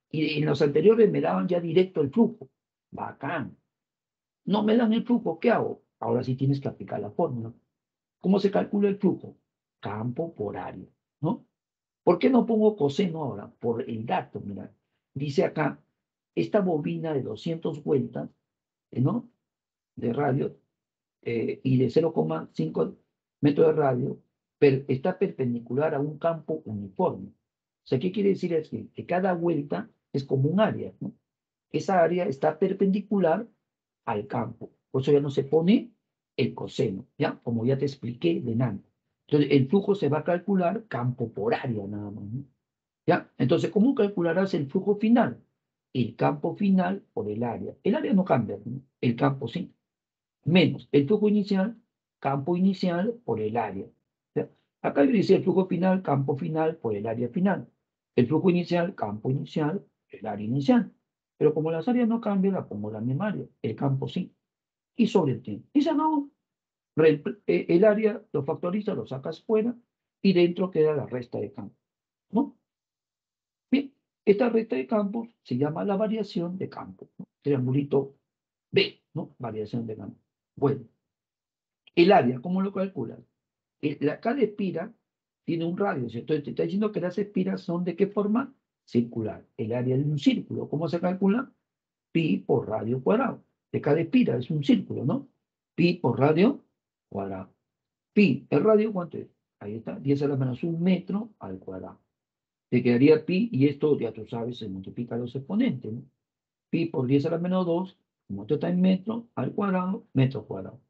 Y en los anteriores me daban ya directo el flujo, bacán. No me dan el flujo, ¿qué hago? Ahora sí tienes que aplicar la fórmula. ¿Cómo se calcula el flujo? Campo por área, ¿no? ¿Por qué no pongo coseno ahora? Por el dato, mira. Dice acá, esta bobina de 200 vueltas, ¿no? De radio, y de 0,5 metros de radio, está perpendicular a un campo uniforme. O sea, ¿qué quiere decir? Es que cada vuelta es como un área, ¿no? Esa área está perpendicular al campo. Por eso ya no se pone el coseno, ¿ya? Como ya te expliqué de nada. Entonces, el flujo se va a calcular campo por área nada más, ¿no? ¿Ya? Entonces, ¿cómo calcularás el flujo final? el campo final por el área. El área no cambia, ¿no? El campo sí. Menos el flujo inicial, campo inicial por el área. O sea, acá yo decía el flujo final, campo final por el área final. El flujo inicial, campo inicial, el área inicial. Pero como las áreas no cambian, la pongo en la misma área. El campo sí. Y sobre el tiempo. Y se acabó. El área lo factoriza, lo sacas fuera y dentro queda la resta de campo, ¿no? Bien, esta resta de campos se llama la variación de campo, ¿no? Triangulito B, ¿no? Variación de campo. Bueno, el área, ¿cómo lo calculas? Cada espira tiene un radio, ¿cierto? Entonces te está diciendo que las espiras son ¿de qué forma? Circular. El área de un círculo, ¿cómo se calcula? Pi por radio cuadrado. De cada espira es un círculo, ¿no? Pi por radio cuadrado. Pi, el radio, ¿cuánto es? Ahí está, 10 a la menos un metro al cuadrado. Te quedaría pi, y esto ya tú sabes, se multiplica los exponentes, ¿no? Pi por 10 a la menos 2, como esto está en metro, al cuadrado, metro cuadrado.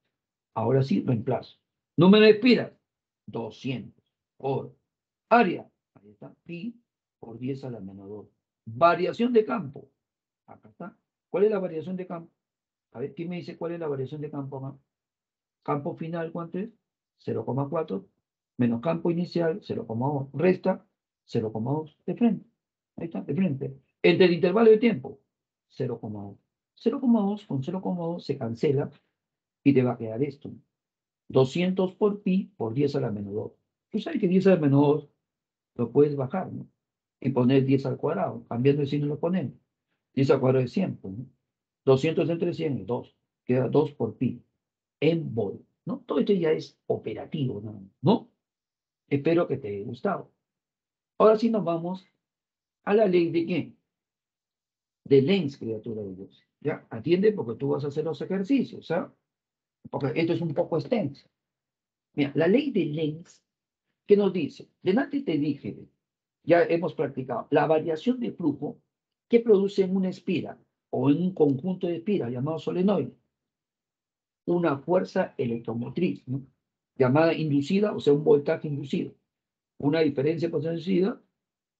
Ahora sí, reemplazo. Número de espiras, 200 por área. Ahí está, pi por 10 a la menos 2. Variación de campo. Acá está. ¿Cuál es la variación de campo? A ver, ¿quién me dice cuál es la variación de campo acá? Campo final, ¿cuánto es? 0,4 menos campo inicial, 0,2. Resta 0,2 de frente. Ahí está, de frente. Entre el intervalo de tiempo, 0,2. 0,2 con 0,2 se cancela y te va a quedar esto. 200 por pi por 10 a la menos 2. Tú sabes que 10 a la menos 2 lo puedes bajar, ¿no? Y poner 10 al cuadrado. Cambiando el signo lo ponemos. 10 al cuadrado es 100, pues, ¿no? 200 entre 100 es 2. Queda 2 por pi en volt, ¿no? Todo esto ya es operativo, ¿no? Espero que te haya gustado. Ahora sí nos vamos a la ley de quién? De Lenz, criatura de Dios. ¿Ya? Atiende porque tú vas a hacer los ejercicios, ¿ah? Porque esto es un poco extenso. Mira, la ley de Lenz, ¿qué nos dice? Delante te dije, ya hemos practicado, la variación de flujo que produce en una espira o en un conjunto de espiras llamado solenoide, una fuerza electromotriz, ¿no? Llamada inducida, o sea, un voltaje inducido, una diferencia inducida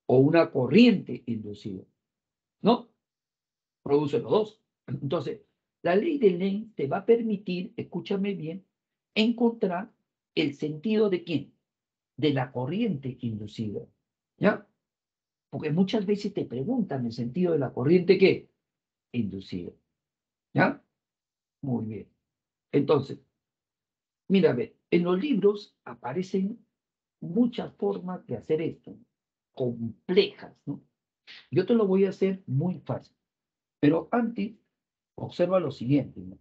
o una corriente inducida, ¿no? Produce los dos. Entonces, la ley de Lenz te va a permitir, escúchame bien, encontrar el sentido de quién, de la corriente inducida, ¿ya? Porque muchas veces te preguntan el sentido de la corriente ¿qué? Inducida, ¿ya? Muy bien. Entonces, mira, a ver, en los libros aparecen muchas formas de hacer esto, complejas, ¿no? Yo te lo voy a hacer muy fácil, pero antes, observa lo siguiente, ¿no?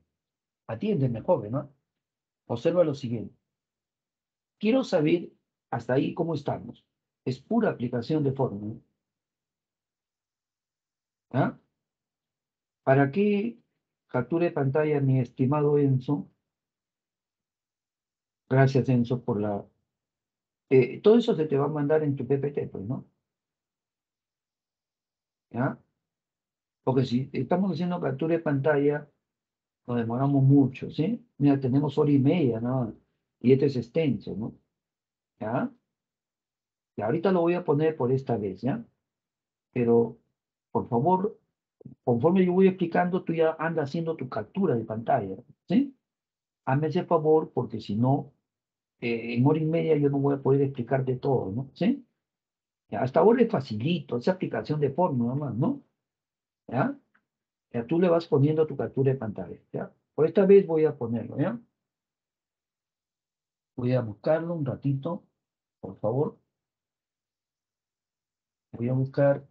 Atiéndeme, joven, ¿no? Observa lo siguiente. Quiero saber hasta ahí cómo estamos. Es pura aplicación de fórmula, ¿ah? ¿Para qué capture pantalla, mi estimado Enzo? Gracias, Enzo, por la... todo eso se te va a mandar en tu PPT, pues, ¿no? ¿Ya? Porque si estamos haciendo captura de pantalla, nos demoramos mucho, ¿sí? Mira, tenemos hora y media, ¿no? Y este es extenso, ¿no? ¿Ya? Y ahorita lo voy a poner por esta vez, ¿ya? Pero, por favor, conforme yo voy explicando, tú ya andas haciendo tu captura de pantalla, ¿sí? Hazme ese favor, porque si no, en hora y media yo no voy a poder explicarte todo, ¿no? ¿Sí? Ya, hasta ahora es facilito, esa aplicación de fórmula, más, ¿no? ¿Ya? Ya tú le vas poniendo tu captura de pantalla, ¿ya? Por esta vez voy a ponerlo, ¿ya? Voy a buscarlo un ratito, por favor. Voy a buscar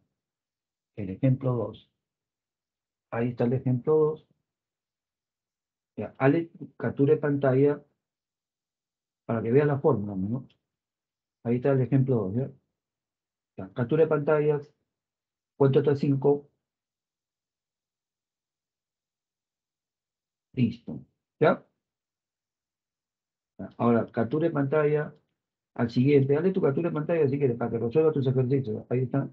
el ejemplo 2. Ahí está el ejemplo 2. Ya, hazle captura de pantalla para que vea la fórmula, ¿no? Ahí está el ejemplo 2, ¿ya? Ya, captura de pantalla, cuento hasta 5, listo, ¿ya? Ya, ahora, captura de pantalla al siguiente. Dale tu captura de pantalla si quieres, para que resuelva tus ejercicios. Ahí está,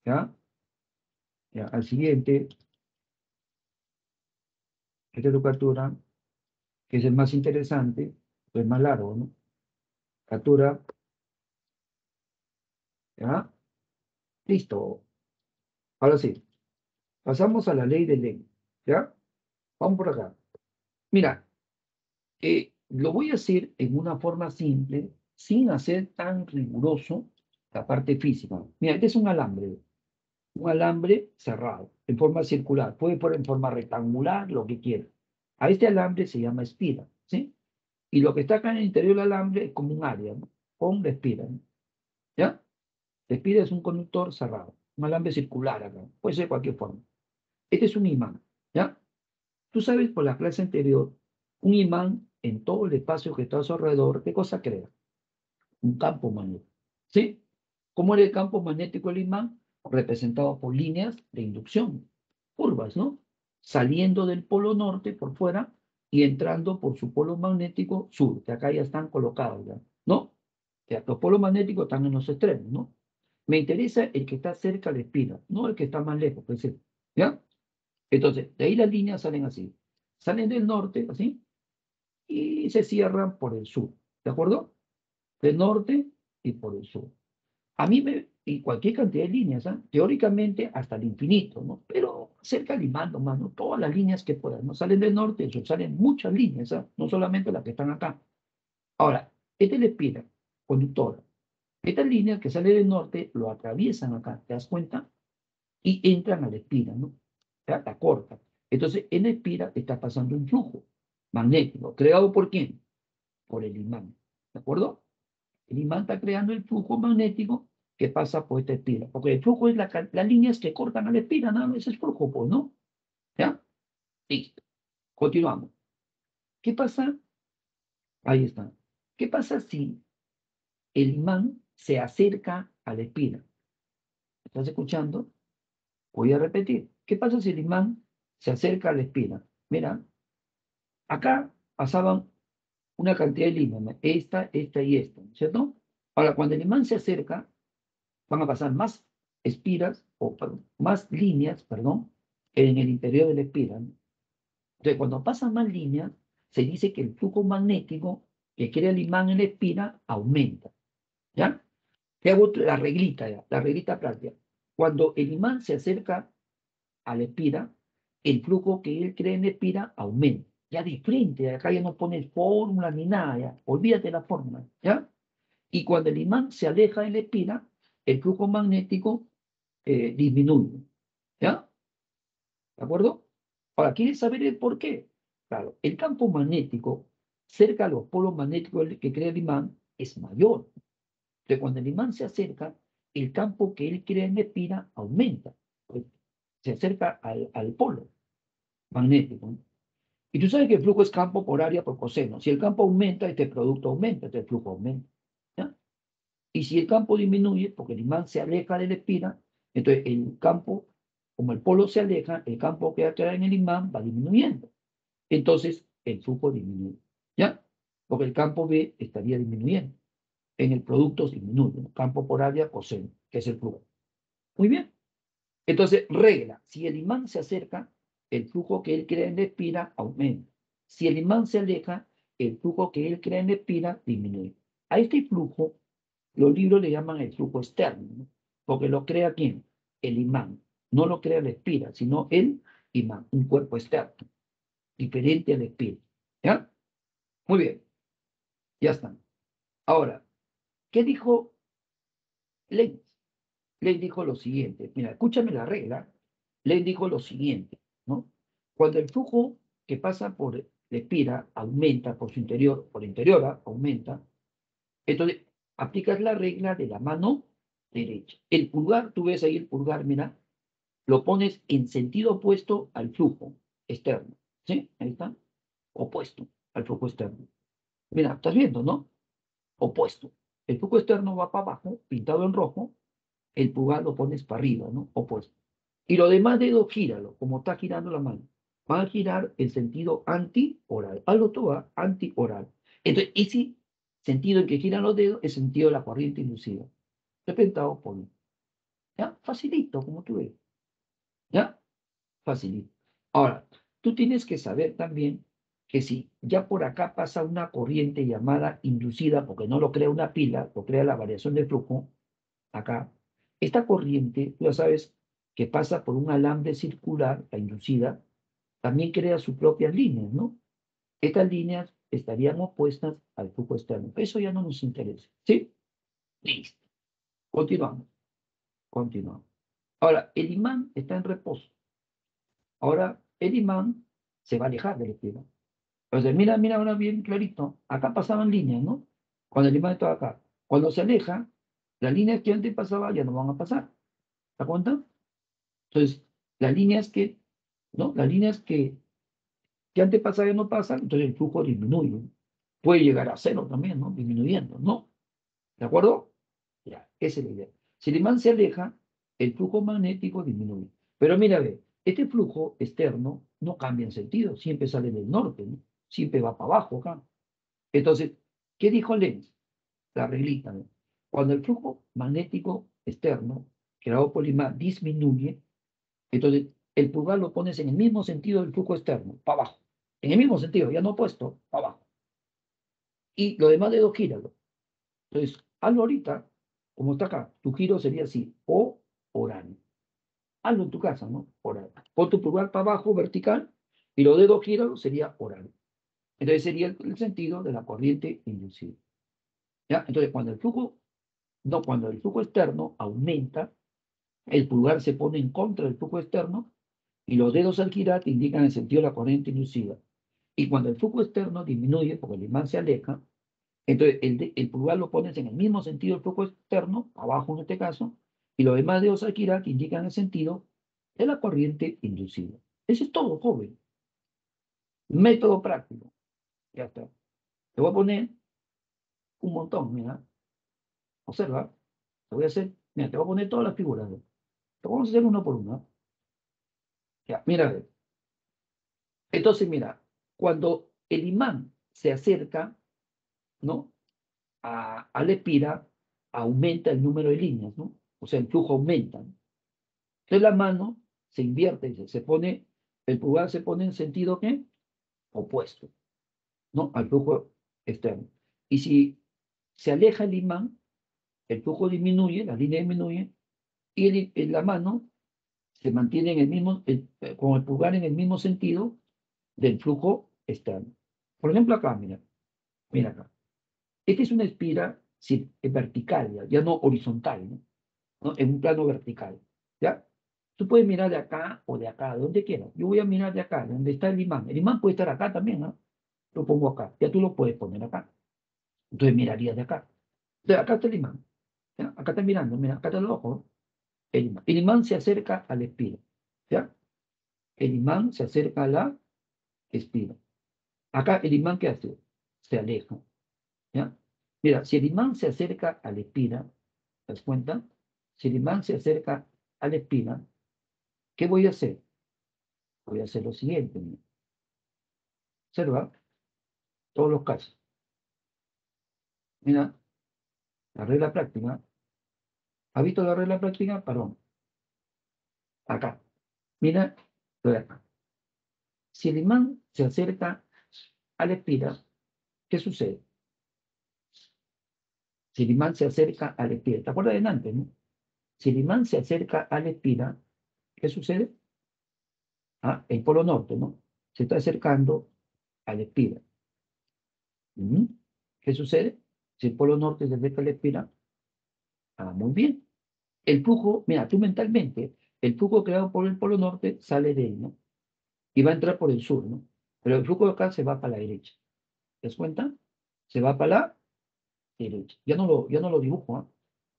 ¿ya? Ya, al siguiente, esta es tu captura, que es el más interesante, pues más largo, ¿no? Captura ¿Ya? Listo. Ahora sí, pasamos a la ley de Lenz. ¿Ya? Vamos por acá. Mira, lo voy a hacer en una forma simple, sin hacer tan riguroso la parte física. Mira, este es un alambre cerrado, en forma circular. Puede poner en forma rectangular, lo que quiera. A este alambre se llama espira, ¿sí? Y lo que está acá en el interior del alambre es como un área, ¿no? Con la espira, ¿no? ¿Ya? La espira es un conductor cerrado, un alambre circular acá, puede ser de cualquier forma. Este es un imán, ¿ya? Tú sabes por la clase anterior, un imán en todo el espacio que está a su alrededor, ¿qué cosa crea? Un campo magnético, ¿sí? ¿Cómo era el campo magnético del imán? Representado por líneas de inducción, curvas, ¿no? Saliendo del polo norte por fuera y entrando por su polo magnético sur, que acá ya están colocados, ¿ya? ¿No? Ya, los polos magnéticos están en los extremos, ¿no? Me interesa el que está cerca de la espina, no el que está más lejos, pues, ¿ya? Entonces, de ahí las líneas salen así. Salen del norte, así, y se cierran por el sur, ¿de acuerdo? Del norte y por el sur. A mí y cualquier cantidad de líneas, ¿ah? Teóricamente hasta el infinito, ¿no? Pero cerca limando más, ¿no? Todas las líneas que puedan, ¿no? Salen del norte, y sur, salen muchas líneas, ¿ah? No solamente las que están acá. Ahora, esta es la espira conductora. Estas líneas que salen del norte lo atraviesan acá, ¿te das cuenta? Y entran a la espira, ¿no? Ya, la corta. Entonces, en la espira está pasando un flujo magnético, ¿creado por quién? Por el imán, ¿de acuerdo? El imán está creando el flujo magnético que pasa por esta espira, porque el flujo es las líneas que cortan a la espira, nada más, ese es flujo, pues, ¿no? ¿Ya? Listo. Continuamos. ¿Qué pasa? Ahí está. ¿Qué pasa si el imán se acerca a la espira? ¿Estás escuchando? Voy a repetir. ¿Qué pasa si el imán se acerca a la espina? Mira, acá pasaban una cantidad de líneas, ¿no? Esta y esta, ¿cierto? Ahora, cuando el imán se acerca, van a pasar más espiras, o perdón, más líneas, perdón, en el interior de la espira, ¿no? Entonces, cuando pasan más líneas, se dice que el flujo magnético que crea el imán en la espira aumenta, ¿ya? Te hago la reglita ya, la reglita práctica. Cuando el imán se acerca a la espira, el flujo que él crea en la espira aumenta. Ya de frente, acá ya no pones fórmula ni nada, ya. Olvídate la fórmula, ¿ya? Y cuando el imán se aleja de la espira, el flujo magnético disminuye, ¿ya? ¿De acuerdo? Ahora, ¿quieres saber el por qué? Claro, el campo magnético cerca a los polos magnéticos que crea el imán es mayor. Entonces, cuando el imán se acerca, el campo que él crea en la espira aumenta. Pues, se acerca al polo magnético, ¿no? Y tú sabes que el flujo es campo por área por coseno. Si el campo aumenta, este producto aumenta, este flujo aumenta, ¿ya? Y si el campo disminuye, porque el imán se aleja de la espina, entonces el campo, como el polo se aleja, el campo que atrae en el imán va disminuyendo. Entonces el flujo disminuye, ¿ya? Porque el campo B estaría disminuyendo. En el producto disminuye, ¿no? Campo por área coseno, que es el flujo. Muy bien. Entonces, regla, si el imán se acerca, el flujo que él crea en la espira aumenta. Si el imán se aleja, el flujo que él crea en la espira disminuye. A este flujo, los libros le llaman el flujo externo, ¿no? Porque lo crea ¿quién? El imán. No lo crea la espira, sino el imán, un cuerpo externo, diferente a la espira. ¿Ya? Muy bien, ya están. Ahora, ¿qué dijo Lenz? Lenz dijo lo siguiente, mira, escúchame la regla. Lenz dijo lo siguiente, ¿no? Cuando el flujo que pasa por la espira aumenta por su interior, por interiora, aumenta, entonces aplicas la regla de la mano derecha. El pulgar, tú ves ahí el pulgar, mira, lo pones en sentido opuesto al flujo externo, ¿sí? Ahí está, opuesto al flujo externo. Mira, estás viendo, ¿no? Opuesto. El flujo externo va para abajo, pintado en rojo, el pulgar lo pones para arriba, ¿no? Opuesto. Y los demás dedos gíralo, como está girando la mano. Van a girar en sentido antioral. Algo tú va antioral. Entonces, ese sentido en que giran los dedos es sentido de la corriente inducida. Representado por uno. ¿Ya? Facilito, como tú ves. ¿Ya? Facilito. Ahora, tú tienes que saber también que si ya por acá pasa una corriente llamada inducida, porque no lo crea una pila, lo crea la variación de flujo, acá, esta corriente, tú ya sabes que pasa por un alambre circular, la inducida, también crea sus propias líneas, ¿no? Estas líneas estarían opuestas al flujo externo. Eso ya no nos interesa. ¿Sí? Listo. Continuamos. Continuamos. Ahora, el imán está en reposo. Ahora, el imán se va a alejar del espira. Entonces, mira ahora bien clarito. Acá pasaban líneas, ¿no? Cuando el imán estaba acá. Cuando se aleja, las líneas que antes pasaba ya no van a pasar. ¿Te das cuenta? Entonces, las líneas que, ¿no? Las líneas que antes pasaba ya no pasan, entonces el flujo disminuye. Puede llegar a cero también, ¿no? Disminuyendo, ¿no? ¿De acuerdo? Ya, esa es la idea. Si el imán se aleja, el flujo magnético disminuye. Pero mira, ve, este flujo externo no cambia en sentido, siempre sale del norte, ¿no? Siempre va para abajo acá. Entonces, ¿qué dijo Lenz? La reglita, ¿no? Cuando el flujo magnético externo, creado por el imán, disminuye, entonces el pulgar lo pones en el mismo sentido del flujo externo, para abajo. En el mismo sentido, ya no opuesto, para abajo. Y lo demás dedos gíralo. Entonces, hazlo ahorita, como está acá. Tu giro sería así, o horario. Hazlo en tu casa, ¿no? Horario. Pon tu pulgar para abajo, vertical, y los dedos gíralos sería horario. Entonces sería el sentido de la corriente inducida. ¿Ya? Entonces, cuando el flujo externo aumenta, el pulgar se pone en contra del flujo externo y los dedos al girar te indican el sentido de la corriente inducida. Y cuando el flujo externo disminuye, porque el imán se aleja, entonces el pulgar lo pones en el mismo sentido del flujo externo, abajo en este caso, y los demás dedos al girar te indican el sentido de la corriente inducida. Eso es todo, joven. Método práctico. Ya está. Te voy a poner un montón, mira. Observa. Te voy a hacer, mira, te voy a poner todas las figuras. Te vamos a hacer uno por uno. Ya, mira, a ver. Entonces, mira, cuando el imán se acerca, ¿no? A la espira, aumenta el número de líneas, ¿no? O sea, el flujo aumenta, ¿no? Entonces la mano se invierte, se pone, el pulgar se pone en sentido ¿qué? Opuesto, ¿no? Al flujo externo. Y si se aleja el imán, el flujo disminuye, la línea disminuye, y la mano se mantiene en el mismo, con el pulgar en el mismo sentido del flujo externo. Por ejemplo, acá, mira acá. Esta es una espira sí, vertical, ya no horizontal, ¿no? ¿No? En un plano vertical, ¿ya? Tú puedes mirar de acá o de acá, de donde quieras. Yo voy a mirar de acá, donde está el imán. El imán puede estar acá también, ¿no? Lo pongo acá. Ya tú lo puedes poner acá. Entonces mirarías de acá. Entonces, acá está el imán. ¿Ya? Acá está mirando, mira, acá está el ojo. El imán. El imán se acerca a la espira. ¿Ya? El imán se acerca a la espira. Acá el imán, ¿qué hace? Se aleja. ¿Ya? Mira, si el imán se acerca a la espina, ¿te das cuenta? Si el imán se acerca a la espina, ¿qué voy a hacer? Voy a hacer lo siguiente. Mira. Observa todos los casos. Mira, la regla práctica. ¿Ha visto la regla práctica? Perdón. Acá. Mira, lo de acá. Si el imán se acerca a la espina, ¿qué sucede? Si el imán se acerca a la espina, ¿te acuerdas de antes, no? Si el imán se acerca a la espina, ¿qué sucede? Ah, el polo norte, ¿no? Se está acercando a la espina. Ujú. ¿Qué sucede? Si el polo norte se acerca a la espina, muy bien. El flujo, mira, tú mentalmente, el flujo creado por el polo norte sale de él, ¿no? Y va a entrar por el sur, ¿no? Pero el flujo de acá se va para la derecha. ¿Te das cuenta? Se va para la derecha. Ya no lo dibujo, ¿ah?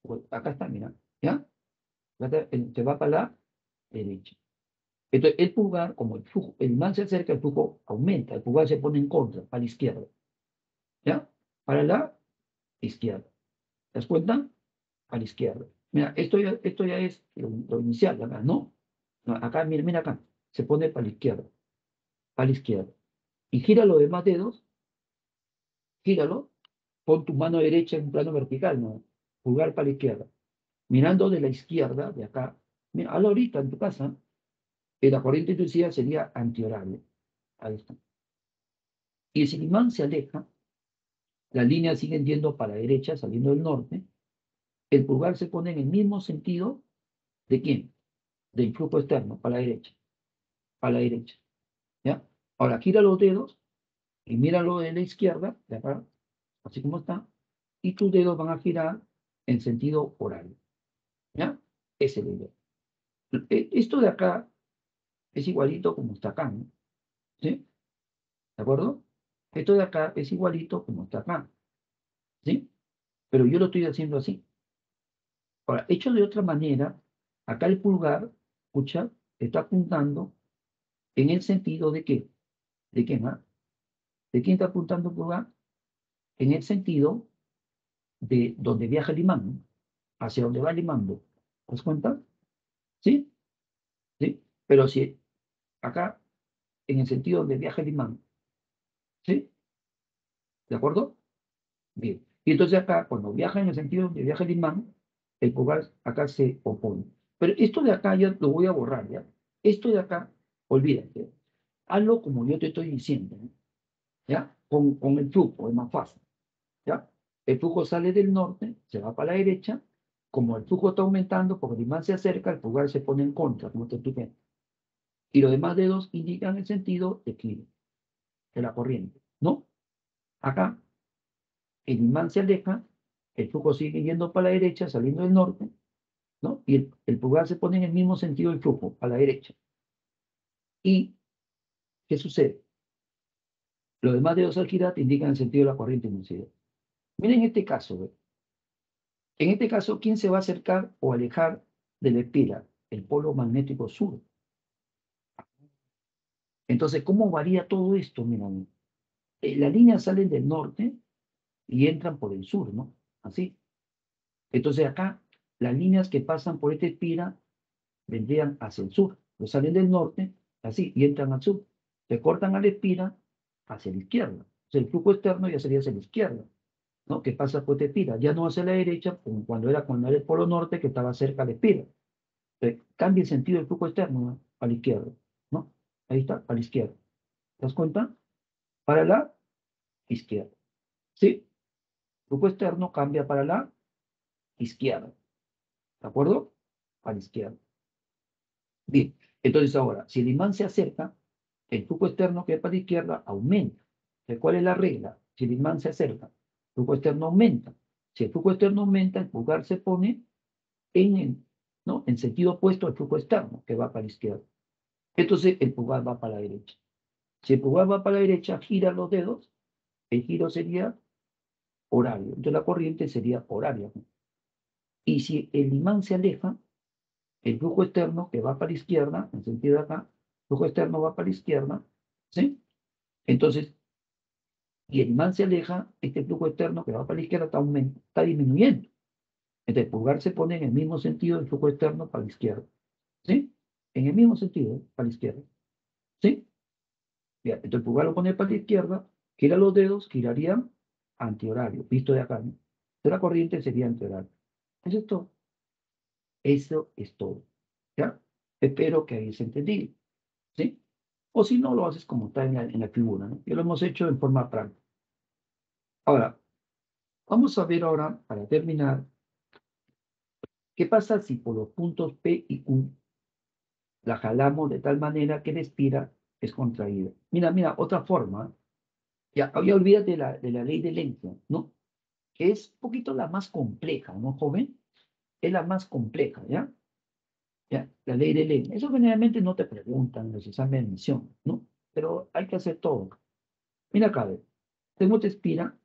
Pues acá está, mira, ¿ya? Se va para la derecha. Entonces, el pulgar, como el flujo, el imán se acerca, el flujo aumenta, el pulgar se pone en contra, para la izquierda, ¿ya? Para la izquierda. ¿Te das cuenta? A la izquierda. Mira, esto ya es lo inicial, acá, ¿no? No, acá, mira acá. Se pone para la izquierda. Para la izquierda. Y gira los demás dedos, gíralo, pon tu mano derecha en un plano vertical, ¿no? Pulgar para la izquierda. Mirando de la izquierda, de acá, mira, hazlo ahorita en tu casa, la corriente inducida sería antihorario. Ahí está. Y si el imán se aleja, las líneas siguen yendo para la derecha, saliendo del norte, el pulgar se pone en el mismo sentido de quién, del flujo externo, para la derecha, para la derecha, ¿ya? Ahora gira los dedos y míralo de la izquierda, de acá, así como está, y tus dedos van a girar en sentido horario, ¿ya? Ese es el idea. Esto de acá es igualito como está acá, ¿no? ¿Sí? ¿De acuerdo? Esto de acá es igualito como está acá, ¿sí? Pero yo lo estoy haciendo así. Ahora, hecho de otra manera, acá el pulgar, escucha, está apuntando en el sentido de qué, ¿de quién, ah? ¿De quién está apuntando el pulgar? En el sentido de donde viaja el imán, ¿no? Hacia donde va el imán, ¿no? ¿Te das cuenta? ¿Sí? ¿Sí? Pero si acá, en el sentido donde viaja el imán, ¿sí? ¿De acuerdo? Bien. Y entonces acá, cuando viaja en el sentido donde viaja el imán, el pulgar acá se opone. Pero esto de acá ya lo voy a borrar, ¿ya? Esto de acá, olvídate. Hazlo como yo te estoy diciendo, ¿no? ¿Ya? Con el flujo, es más fácil, ¿ya? El flujo sale del norte, se va para la derecha. Como el flujo está aumentando, porque el imán se acerca, el pulgar se pone en contra, como te expliqué. Y los demás dedos indican el sentido de giro, de la corriente, ¿no? Acá el imán se aleja, el flujo sigue yendo para la derecha, saliendo del norte, ¿no? Y el pulgar se pone en el mismo sentido del flujo, a la derecha. ¿Y qué sucede? Los demás dedos al girar te indican el sentido de la corriente inducida. Miren este caso, ¿ve? En este caso, ¿quién se va a acercar o alejar de la espira? El polo magnético sur. Entonces, ¿cómo varía todo esto? Miren, las líneas salen del norte y entran por el sur, ¿no? Así. Entonces acá, las líneas que pasan por esta espira vendrían hacia el sur. Pues salen del norte, así, y entran al sur. Se cortan a la espira hacia la izquierda. O sea, el flujo externo ya sería hacia la izquierda, ¿no? Que pasa por esta espira. Ya no hacia la derecha, como cuando era el polo norte, que estaba cerca de la espira. Cambia el sentido del flujo externo, ¿no? A la izquierda, ¿no? Ahí está, a la izquierda. ¿Te das cuenta? Para la izquierda. ¿Sí? Flujo externo cambia para la izquierda. ¿De acuerdo? A la izquierda. Bien, entonces ahora, si el imán se acerca, el flujo externo que es para la izquierda aumenta. Entonces, ¿cuál es la regla? Si el imán se acerca, el flujo externo aumenta. Si el flujo externo aumenta, el pulgar se pone ¿no? En sentido opuesto al flujo externo, que va para la izquierda. Entonces, el pulgar va para la derecha. Si el pulgar va para la derecha, gira los dedos, el giro sería horario. Entonces, la corriente sería horaria, ¿no? Y si el imán se aleja, el flujo externo que va para la izquierda, en sentido de acá, el flujo externo va para la izquierda, ¿sí? Entonces, y el imán se aleja, este flujo externo que va para la izquierda está disminuyendo. Entonces, el pulgar se pone en el mismo sentido del flujo externo para la izquierda, ¿sí? En el mismo sentido, para la izquierda, ¿sí? Bien, entonces el pulgar lo pone para la izquierda, gira los dedos, girarían antihorario, visto de acá, ¿no? Entonces la corriente sería antihorario. Eso es todo. Eso es todo. ¿Ya? Espero que hayas entendido, ¿sí? O si no, lo haces como está en la figura, ¿no? Y lo hemos hecho en forma práctica. Ahora, vamos a ver ahora, para terminar, qué pasa si por los puntos P y Q la jalamos de tal manera que la espira es contraída. Mira, mira, otra forma. Ya olvídate de la ley de Lenz, ¿no? Que es un poquito la más compleja, ¿no, joven? Es la más compleja, ¿ya? Ya, la ley de Lenz. Eso generalmente no te preguntan en los exámenes de admisión, ¿no? Pero hay que hacer todo. Mira acá, ve. Tengo esta espira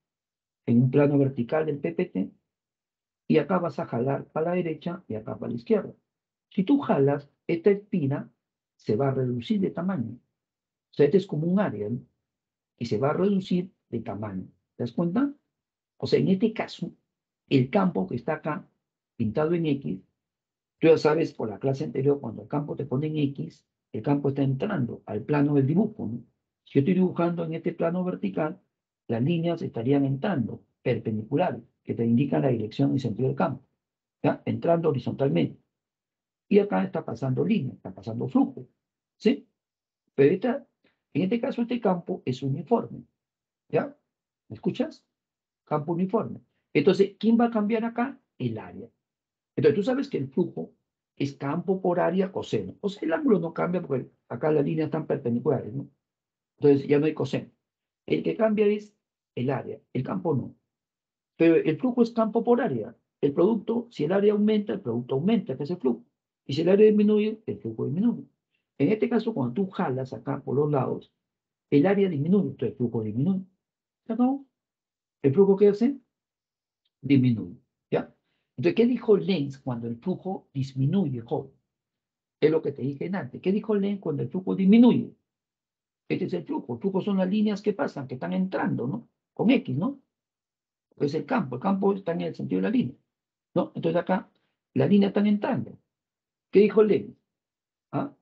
en un plano vertical del PPT y acá vas a jalar para la derecha y acá para la izquierda. Si tú jalas, esta espina se va a reducir de tamaño. O sea, este es como un área, ¿no? Y se va a reducir de tamaño. ¿Te das cuenta? O sea, en este caso, el campo que está acá, pintado en X, tú ya sabes por la clase anterior, cuando el campo te pone en X, el campo está entrando al plano del dibujo, ¿no? Si yo estoy dibujando en este plano vertical, las líneas estarían entrando perpendiculares, que te indican la dirección y sentido del campo, ¿ya? Entrando horizontalmente. Y acá está pasando línea, está pasando flujo, ¿sí? Pero en este caso, este campo es uniforme, ¿ya? ¿Me escuchas? Campo uniforme. Entonces, ¿quién va a cambiar acá? el área. Entonces, tú sabes que el flujo es campo por área coseno. O sea, el ángulo no cambia porque acá las líneas están perpendiculares, ¿no? Entonces, ya no hay coseno. El que cambia es el área, el campo no. Pero el flujo es campo por área. El producto, si el área aumenta, el producto aumenta, que es el flujo. Y si el área disminuye, el flujo disminuye. En este caso, cuando tú jalas acá por los lados, el área disminuye, entonces el flujo disminuye. ¿Se acabó? ¿El flujo qué hace? Disminuye. ¿Ya? Entonces, ¿qué dijo Lenz cuando el flujo disminuye, joven? Es lo que te dije antes. ¿Qué dijo Lenz cuando el flujo disminuye? Este es el flujo. El flujo son las líneas que pasan, que están entrando, ¿no? Con X, ¿no? Es el campo. El campo está en el sentido de la línea, ¿no? Entonces acá, las líneas están entrando. ¿Qué dijo Lenz? ¿Ah?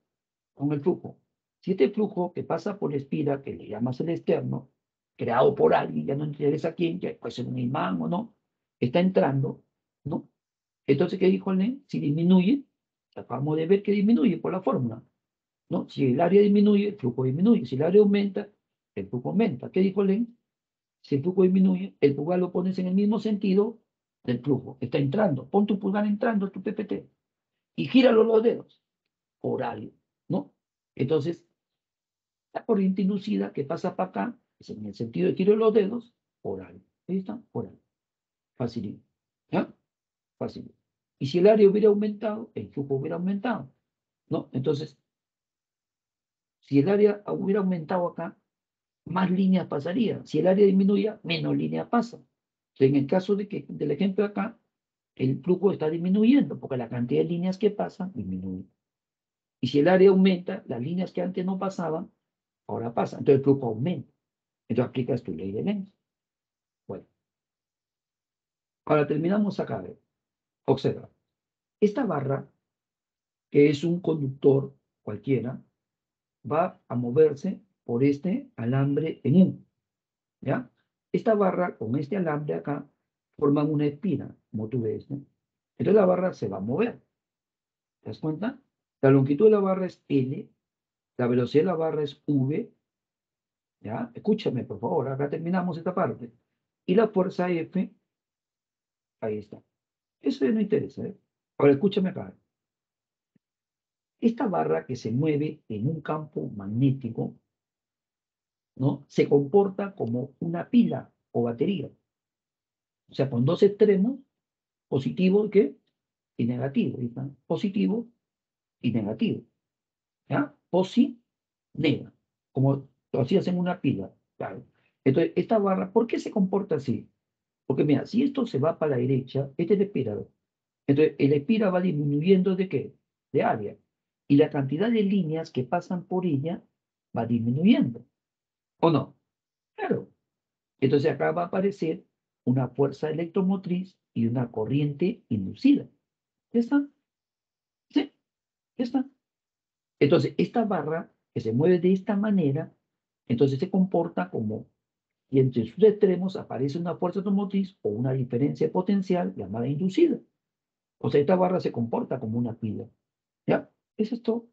Con el flujo. Si este flujo que pasa por la espira, que le llamas el externo, creado por alguien, ya no interesa quién, que puede ser un imán o no, está entrando, ¿no? Entonces, ¿qué dijo Lenz? Si disminuye, acabamos de ver que disminuye por la fórmula, ¿no? Si el área disminuye, el flujo disminuye. Si el área aumenta, el flujo aumenta. ¿Qué dijo Lenz? Si el flujo disminuye, el pulgar lo pones en el mismo sentido del flujo. Está entrando. Pon tu pulgar entrando, tu PPT, y gíralo los dedos, horario, ¿no? Entonces, la corriente inducida que pasa para acá, es en el sentido de giro de los dedos, horario. Ahí está, horario. Facilito. ¿Ya? Facilito. Y si el área hubiera aumentado, el flujo hubiera aumentado, ¿no? Entonces, si el área hubiera aumentado acá, más líneas pasaría. Si el área disminuía, menos líneas pasan. En el caso del ejemplo de acá, el flujo está disminuyendo porque la cantidad de líneas que pasan disminuye. Y si el área aumenta, las líneas que antes no pasaban, ahora pasan. Entonces el flujo aumenta. Entonces aplicas tu ley de Lenz. Bueno, ahora terminamos acá. A ver. Observa. Esta barra, que es un conductor cualquiera, va a moverse por este alambre en U. ¿Ya? Esta barra con este alambre acá forman una espina, como tú ves, ¿no? Entonces la barra se va a mover. ¿Te das cuenta? La longitud de la barra es L, la velocidad de la barra es V, ¿ya? Escúchame, por favor, acá terminamos esta parte. Y la fuerza F, ahí está. Eso ya no interesa, ¿eh? Ahora escúchame acá. Esta barra que se mueve en un campo magnético, ¿no? Se comporta como una pila o batería. O sea, con dos extremos, positivo y ¿qué? Y negativo. ¿Sí? Positivo y negativo. ¿Ya? Posi, nega. Como lo hacías en una pila. Claro. Entonces, esta barra, ¿por qué se comporta así? Porque mira, si esto se va para la derecha, este es el espirador. Entonces, el espira va disminuyendo ¿de qué? De área. Y la cantidad de líneas que pasan por ella va disminuyendo. ¿O no? Claro. Entonces acá va a aparecer una fuerza electromotriz y una corriente inducida. ¿Ya está? Sí, ya está. Entonces, esta barra que se mueve de esta manera, entonces se comporta como, y entre sus extremos aparece una fuerza automotriz o una diferencia potencial llamada inducida. O sea, esta barra se comporta como una pila. ¿Ya? Eso es todo.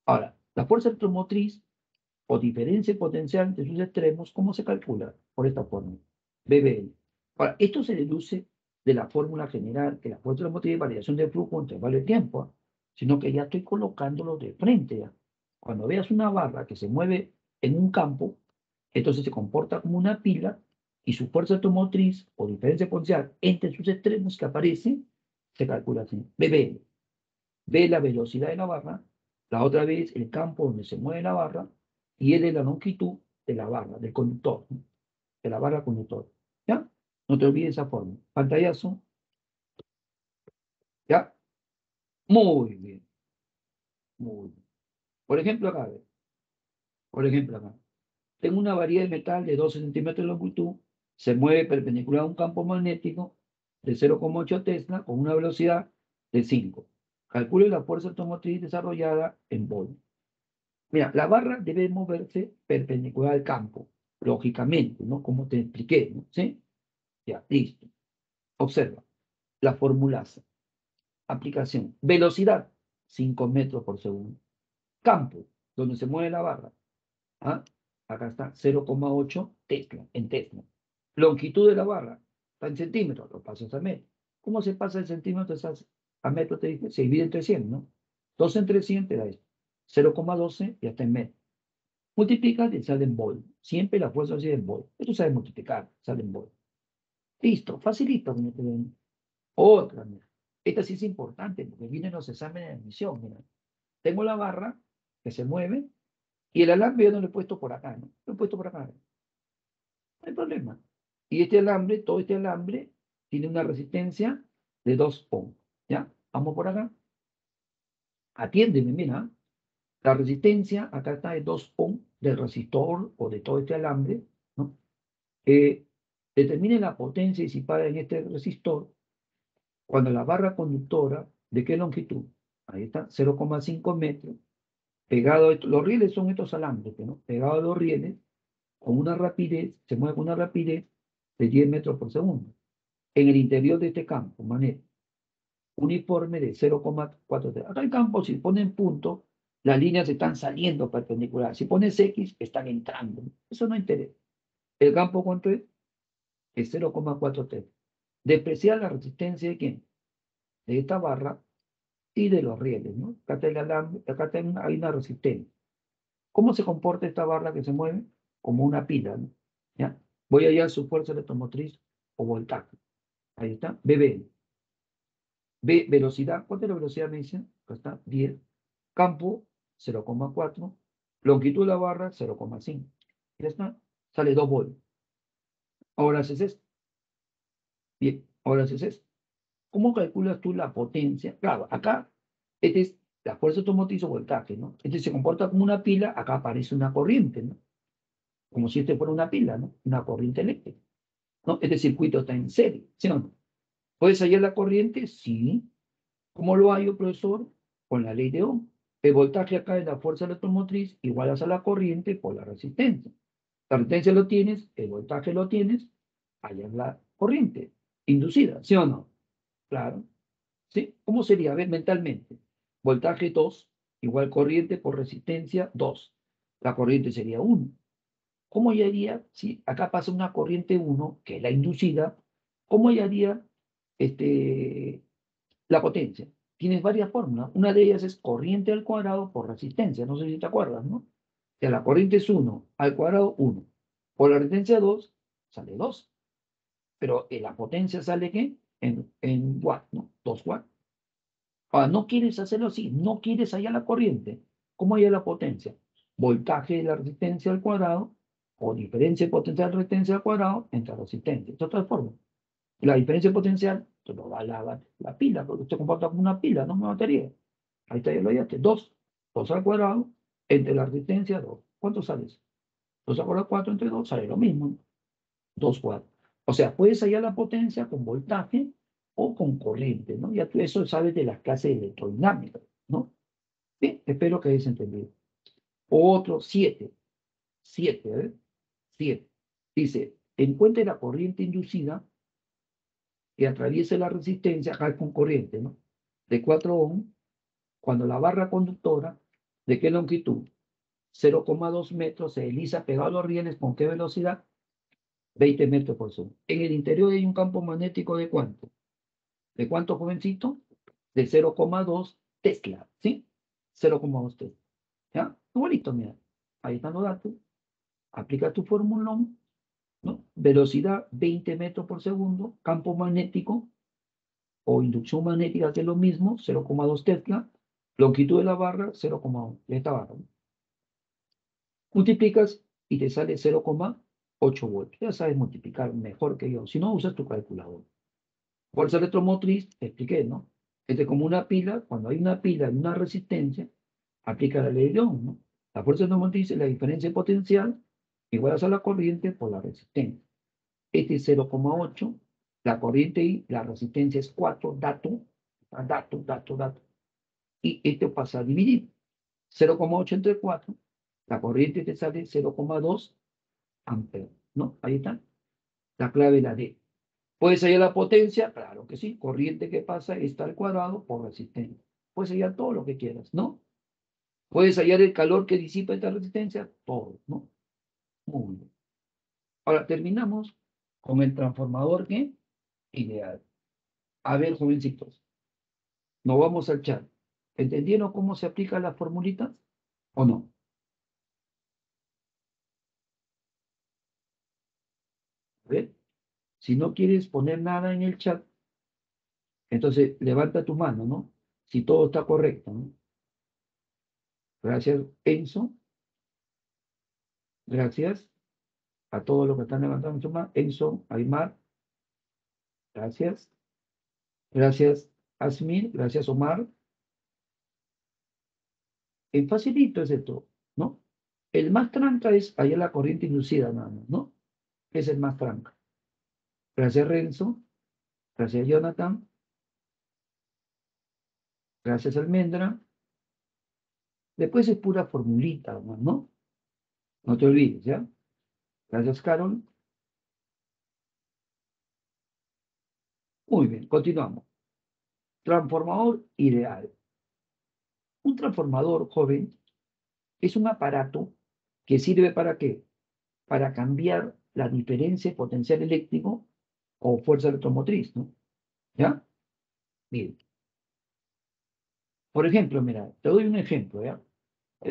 Ahora, la fuerza electromotriz o diferencia potencial entre sus extremos, ¿cómo se calcula? Por esta fórmula. BBL. Ahora, esto se deduce de la fórmula general, que la fuerza electromotriz es variación de flujo entre intervalo de tiempo, ¿ah? Sino que ya estoy colocándolo de frente. ¿Ya? Cuando veas una barra que se mueve en un campo, entonces se comporta como una pila y su fuerza automotriz o diferencia potencial entre sus extremos que aparece, se calcula así. BBL. B la velocidad de la barra, la otra vez el campo donde se mueve la barra, y L la longitud de la barra, del conductor, ¿no? De la barra conductor. ¿Ya? No te olvides esa forma. Pantallazo. ¿Ya? Muy bien. Muy bien. Por ejemplo, acá, a ver, por ejemplo, acá. Tengo una varilla de metal de 12 centímetros de longitud, se mueve perpendicular a un campo magnético de 0,8 Tesla con una velocidad de 5. Calcule la fuerza automotriz desarrollada en volt. Mira, la barra debe moverse perpendicular al campo, lógicamente, ¿no? Como te expliqué, ¿no? ¿Sí? Ya, listo. Observa, la formulaza. Aplicación. Velocidad, 5 metros por segundo. Campo, donde se mueve la barra. ¿Ah? Acá está, 0,8 Tesla, en Tesla. Longitud de la barra, está en centímetros, lo pasas a metros. ¿Cómo se pasa de centímetros a metro? Te dije, se divide entre 100, ¿no? 2 entre 100 te da esto. 0,12 y hasta en metro. Multiplica y sale en volt. Siempre la fuerza así en volt. Esto sabe multiplicar, sale en volt. Listo, facilito. Otra, mira. Esta sí es importante porque viene en los exámenes de admisión. Mira. Tengo la barra que se mueve y el alambre yo no lo he puesto por acá, ¿no? Lo he puesto por acá. No hay problema. Y este alambre, todo este alambre, tiene una resistencia de 2 ohms. ¿Ya? Vamos por acá. Atiéndeme, mira. La resistencia, acá está de 2 ohms del resistor o de todo este alambre, ¿no? Determine la potencia disipada en este resistor cuando la barra conductora, ¿de qué longitud? Ahí está, 0,5 metros, pegado a los rieles son estos alambres, ¿no? Pegado a los rieles, con una rapidez, se mueve con una rapidez de 10 metros por segundo. En el interior de este campo, manera uniforme de 0,4. Acá el campo, si ponen punto, las líneas están saliendo perpendiculares. Si pones X, están entrando. Eso no interesa. ¿El campo cuánto es? Es 0,43. Despreciar la resistencia de quién? De esta barra y de los rieles, ¿no? Acá está el alambre, acá hay una resistencia. ¿Cómo se comporta esta barra que se mueve? Como una pila, ¿no? ¿Ya? Voy a hallar su fuerza electromotriz o voltaje. Ahí está, BB. B, velocidad. ¿Cuánta es la velocidad? Me dicen. Acá está, 10. Campo, 0,4. Longitud de la barra, 0,5. Ya está. Sale 2 volts. Ahora haces esto. Bien, ahora haces esto. ¿Cómo calculas tú la potencia? Claro, acá, este es la fuerza automotriz o voltaje, ¿no? Este se comporta como una pila, acá aparece una corriente, ¿no? Como si este fuera una pila, ¿no? Una corriente eléctrica, ¿no? Este circuito está en serie, ¿sí o no? ¿Puedes hallar la corriente? Sí. ¿Cómo lo hallo, profesor? Con la ley de Ohm. El voltaje acá es la fuerza electromotriz igual a la corriente por la resistencia. La resistencia lo tienes, el voltaje lo tienes, allá es la corriente inducida, ¿sí o no? Claro. ¿Sí? ¿Cómo sería? A ver, mentalmente. Voltaje 2 igual corriente por resistencia 2. La corriente sería 1. ¿Cómo hallaría si acá pasa una corriente 1, que es la inducida? ¿Cómo hallaría la potencia? Tienes varias fórmulas. Una de ellas es corriente al cuadrado por resistencia. No sé si te acuerdas, ¿no? Que la corriente es 1 al cuadrado 1. Por la resistencia 2 sale 2. Pero la potencia sale ¿qué? En watt, ¿no? 2 watts. Ahora, no quieres hacerlo así, no quieres hallar la corriente. ¿Cómo hallar la potencia? Voltaje de la resistencia al cuadrado o diferencia de potencial de resistencia al cuadrado entre resistencia. De otra forma, la diferencia potencial te lo da la pila, porque se comporta como una pila, no una batería. Ahí está, ya lo hallaste. 2 al cuadrado entre la resistencia 2. ¿Cuánto sale eso? 2 al cuadrado 4 entre 2 sale lo mismo, ¿no? 2 watts. O sea, puedes hallar la potencia con voltaje o con corriente, ¿no? Ya tú eso sabes de las clases de electrodinámica, ¿no? Bien, espero que hayas entendido. Otro, 7. 7, a ver. 7. Dice, encuentre la corriente inducida que atraviese la resistencia, acá con corriente, ¿no? De 4 ohms, cuando la barra conductora, ¿de qué longitud? 0,2 metros, se desliza pegado a los rieles, ¿con qué velocidad? 20 metros por segundo. En el interior hay un campo magnético ¿de cuánto? ¿De cuánto, jovencito? De 0,2 Tesla, ¿sí? 0,2 Tesla. ¿Ya? Igualito, mira. Ahí están los datos. Aplica tu fórmula, ¿no? Velocidad 20 metros por segundo, campo magnético o inducción magnética, que es lo mismo, 0,2 Tesla, longitud de la barra, 0,1 de esta barra, ¿no? Multiplicas y te sale 0,8 voltios. Ya sabes multiplicar mejor que yo. Si no, usas tu calculador. Fuerza electromotriz, te expliqué, ¿no? Es como una pila, cuando hay una pila y una resistencia, aplica la ley de Ohm, ¿no? La fuerza electromotriz es la diferencia de potencial igual a la corriente por la resistencia. Este es 0,8, la corriente y la resistencia es 4, dato. Y esto pasa a dividir. 0,8 entre 4, la corriente te sale 0,2 amperes, ¿no? Ahí está. La clave es la D. ¿Puedes hallar la potencia? Claro que sí. Corriente que pasa está al cuadrado por resistencia. Puedes hallar todo lo que quieras, ¿no? ¿Puedes hallar el calor que disipa esta resistencia? Todo, ¿no? Muy bien. Ahora terminamos con el transformador ¿qué? Ideal. A ver, jovencitos, nos vamos al chat. ¿Entendieron cómo se aplican las formulitas o no? A ver, si no quieres poner nada en el chat, entonces levanta tu mano, ¿no? Si todo está correcto, ¿no? Gracias, Enzo. Gracias a todos los que están levantando su mano. Enzo, Aymar, gracias. Gracias, Asmir. Gracias, Omar. Facilito es esto, ¿no? El más tranca es allá la corriente inducida, nada más, ¿no? Es el más tranca. Gracias, Renzo. Gracias, Jonathan. Gracias, Almendra. Después es pura formulita, ¿no? No te olvides, ¿ya? Gracias, Carol. Muy bien, continuamos. Transformador ideal. Un transformador joven es un aparato que sirve para qué? Para cambiar la diferencia de potencial eléctrico o fuerza electromotriz, ¿no? ¿Ya? Bien. Por ejemplo, mira, te doy un ejemplo, ¿ya?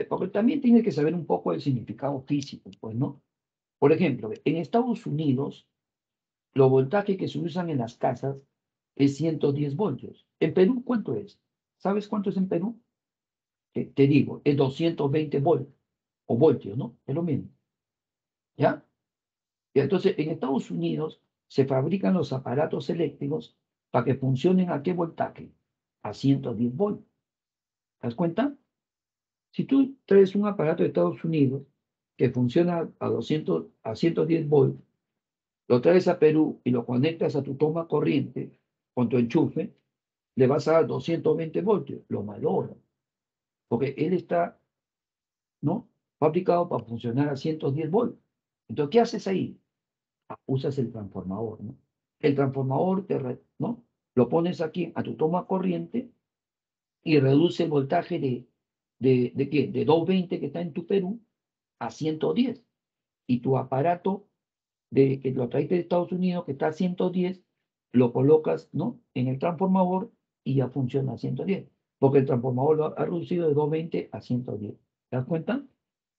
Porque también tienes que saber un poco el significado físico, pues, ¿no? Por ejemplo, en Estados Unidos, los voltajes que se usan en las casas es 110 voltios. ¿En Perú cuánto es? ¿Sabes cuánto es en Perú? Te digo, es 220 voltios, o voltios, ¿no? Es lo mismo, ¿ya? Y entonces, en Estados Unidos se fabrican los aparatos eléctricos para que funcionen a qué voltaje? A 110 voltios. ¿Te das cuenta? Si tú traes un aparato de Estados Unidos que funciona a 110 volts, lo traes a Perú y lo conectas a tu toma corriente con tu enchufe, le vas a dar 220 voltios, lo malora, porque él está, ¿no? Fabricado para funcionar a 110 volts. Entonces, ¿qué haces ahí? Usas el transformador, ¿no? El transformador, ¿no? Lo pones aquí a tu toma corriente y reduce el voltaje ¿de qué? De 220 que está en tu Perú a 110. Y tu aparato que lo traiste de Estados Unidos, que está a 110, lo colocas, ¿no? En el transformador y ya funciona a 110. Porque el transformador lo ha reducido de 220 a 110. ¿Te das cuenta?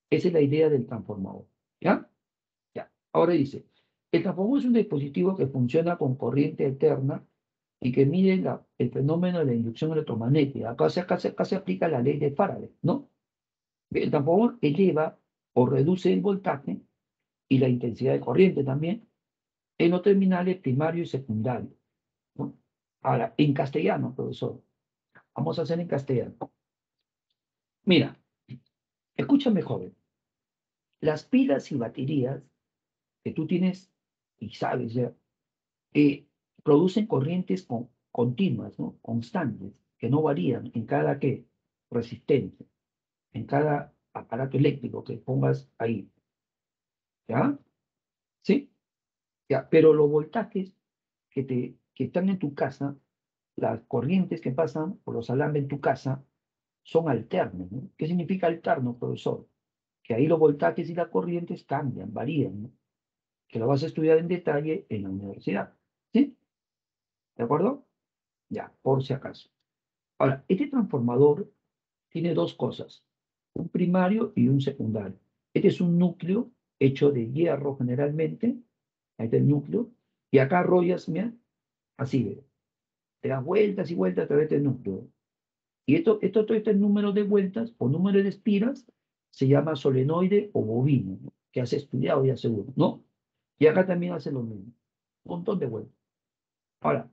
Esa es la idea del transformador. ¿Ya? Ya. Ahora dice, el transformador es un dispositivo que funciona con corriente alterna y que mide el fenómeno de la inducción electromagnética. Acá se aplica la ley de Faraday, ¿no? El transformador eleva o reduce el voltaje y la intensidad de corriente también en los terminales primario y secundario, ¿no? Ahora, en castellano, profesor, vamos a hacer en castellano. Mira, escúchame, joven. Las pilas y baterías que tú tienes y sabes ya, producen corrientes continuas, ¿no? Constantes, que no varían en cada ¿qué? Resistencia, en cada aparato eléctrico que pongas ahí. ¿Ya? ¿Sí? Ya, pero los voltajes que están en tu casa, las corrientes que pasan por los alambres en tu casa, son alternos, ¿no? ¿Qué significa alterno, profesor? Que ahí los voltajes y las corrientes cambian, varían, ¿no? Que lo vas a estudiar en detalle en la universidad. ¿Sí? ¿De acuerdo? Ya, por si acaso. Ahora, este transformador tiene dos cosas, un primario y un secundario. Este es un núcleo hecho de hierro generalmente, ahí está el núcleo, y acá rollas, mira, así, ve, te das vueltas y vueltas a través del núcleo. Y todo este número de vueltas o número de espiras se llama solenoide o bobino, ¿no? Que has estudiado ya seguro, ¿no? Y acá también hace lo mismo, un montón de vueltas. Ahora,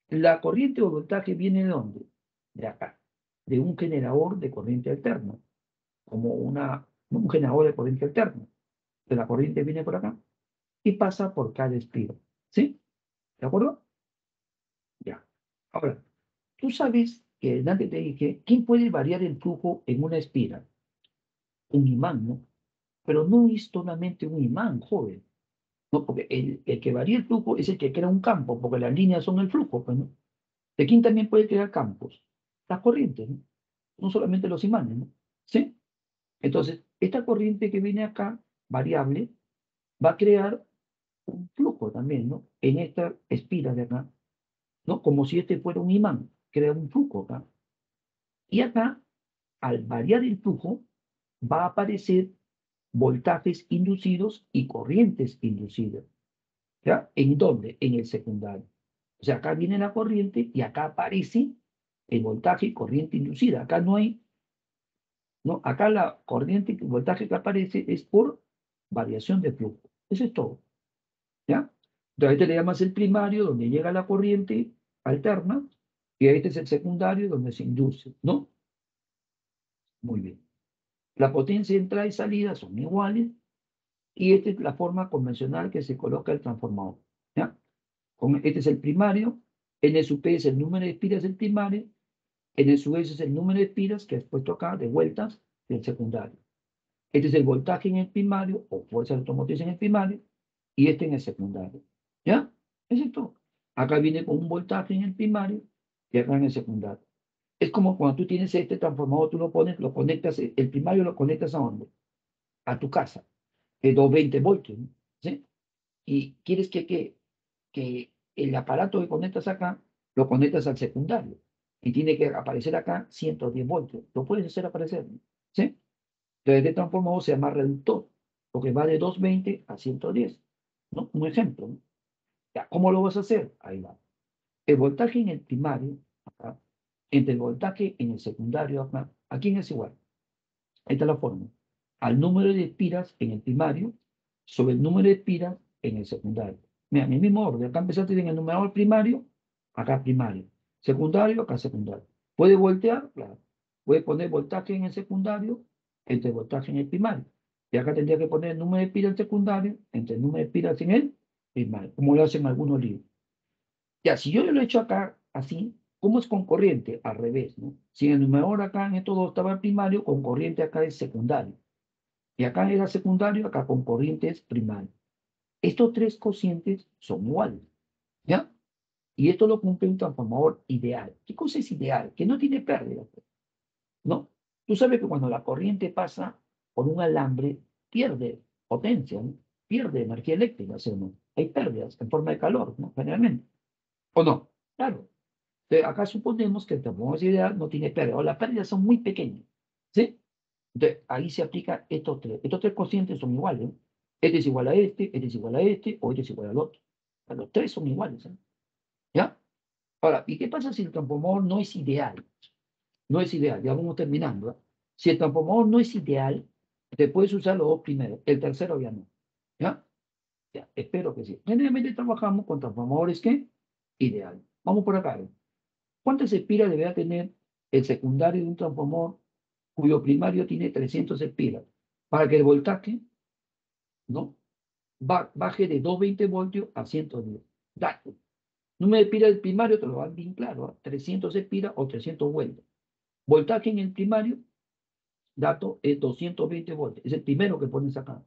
la corriente o voltaje viene de dónde? De acá, de un generador de corriente alterna, como un generador de corriente alterna. Que la corriente viene por acá y pasa por cada espira. ¿Sí? ¿De acuerdo? Ya. Ahora, tú sabes que antes te dije, ¿quién puede variar el flujo en una espira? Un imán, ¿no? Pero no es solamente un imán, joven. No, porque el que varía el flujo es el que crea un campo, porque las líneas son el flujo, pues, ¿no? ¿De quién también puede crear campos? Las corrientes, ¿no? No solamente los imanes, ¿no? ¿Sí? Entonces, esta corriente que viene acá, variable, va a crear un flujo también, ¿no? En esta espira de acá. ¿no? Como si este fuera un imán, crea un flujo acá. Y acá, al variar el flujo, va a aparecer voltajes inducidos y corrientes inducidas. ¿Ya? ¿En dónde? En el secundario. O sea, acá viene la corriente y acá aparece el voltaje y corriente inducida. Acá no hay, ¿no? Acá la corriente y el voltaje que aparece es por variación de flujo. Eso es todo. ¿Ya? Entonces, a este le llamas el primario, donde llega la corriente alterna, y este es el secundario, donde se induce, ¿no? Muy bien. La potencia de entrada y salida son iguales, y esta es la forma convencional que se coloca el transformador. ¿Ya? Este es el primario, N sub P es el número de espiras del primario, N sub S es el número de espiras que has puesto acá, de vueltas, del secundario. Este es el voltaje en el primario, o fuerza automotriz en el primario, y este en el secundario. ¿Ya? Eso es todo. Acá viene con un voltaje en el primario y acá en el secundario. Es como cuando tú tienes este transformador, tú lo pones, lo conectas, el primario lo conectas a dónde? A tu casa, de 220 voltios, ¿no? ¿Sí? Y quieres que el aparato que conectas acá, lo conectas al secundario. Y tiene que aparecer acá 110 voltios. Lo puedes hacer aparecer, ¿no? ¿Sí? Entonces, este transformador se llama reductor, porque va de 220 a 110, ¿no? Un ejemplo, ¿no? Ya, ¿cómo lo vas a hacer? Ahí va. El voltaje en el primario, acá, entre el voltaje en el secundario, acá, ¿a quién es igual? Ahí está la fórmula. Al número de espiras en el primario sobre el número de espiras en el secundario. Mira, en el mismo orden. Acá empezaste en el numerador primario, acá primario. Secundario, acá secundario. ¿Puede voltear? Claro. Puede poner voltaje en el secundario entre voltaje en el primario. Y acá tendría que poner el número de espiras en el secundario entre el número de espiras en el primario, como lo hacen algunos libros. Ya, si yo lo he hecho acá así, ¿cómo es con corriente? Al revés, ¿no? Si en el numerador acá en estos dos estaba el primario, con corriente acá es secundario. Y acá era secundario, acá con corriente es primario. Estos tres cocientes son iguales, ¿ya? Y esto lo cumple un transformador ideal. ¿Qué cosa es ideal? Que no tiene pérdida, pues, ¿no? Tú sabes que cuando la corriente pasa por un alambre, pierde potencia, ¿no? Pierde energía eléctrica, ¿sí o no? Hay pérdidas en forma de calor, ¿no? Generalmente. ¿O no? Claro. Entonces, acá suponemos que el transformador ideal no tiene pérdida, o las pérdidas son muy pequeñas, ¿sí? Entonces, ahí se aplica estos tres. Estos tres cocientes son iguales, ¿no? Este es igual a este es igual a este, o este es igual al otro. Los tres son iguales, ¿eh? ¿Ya? Ahora, ¿y qué pasa si el transformador no es ideal? No es ideal, ya vamos terminando, ¿eh? Si el transformador no es ideal, te puedes usar los dos primeros, el tercero ya no. ¿Ya? Ya, espero que sí. Generalmente trabajamos con transformadores que ideal. Vamos por acá, ¿eh? ¿Cuántas espiras debería tener el secundario de un transformador cuyo primario tiene 300 espiras para que el voltaje, ¿no? Baje de 220 voltios a 110? Dato. Número de espiras del primario te lo dan bien claro, ¿eh? 300 espiras o 300 vueltas. Voltaje en el primario, dato, es 220 voltios. Es el primero que pones acá.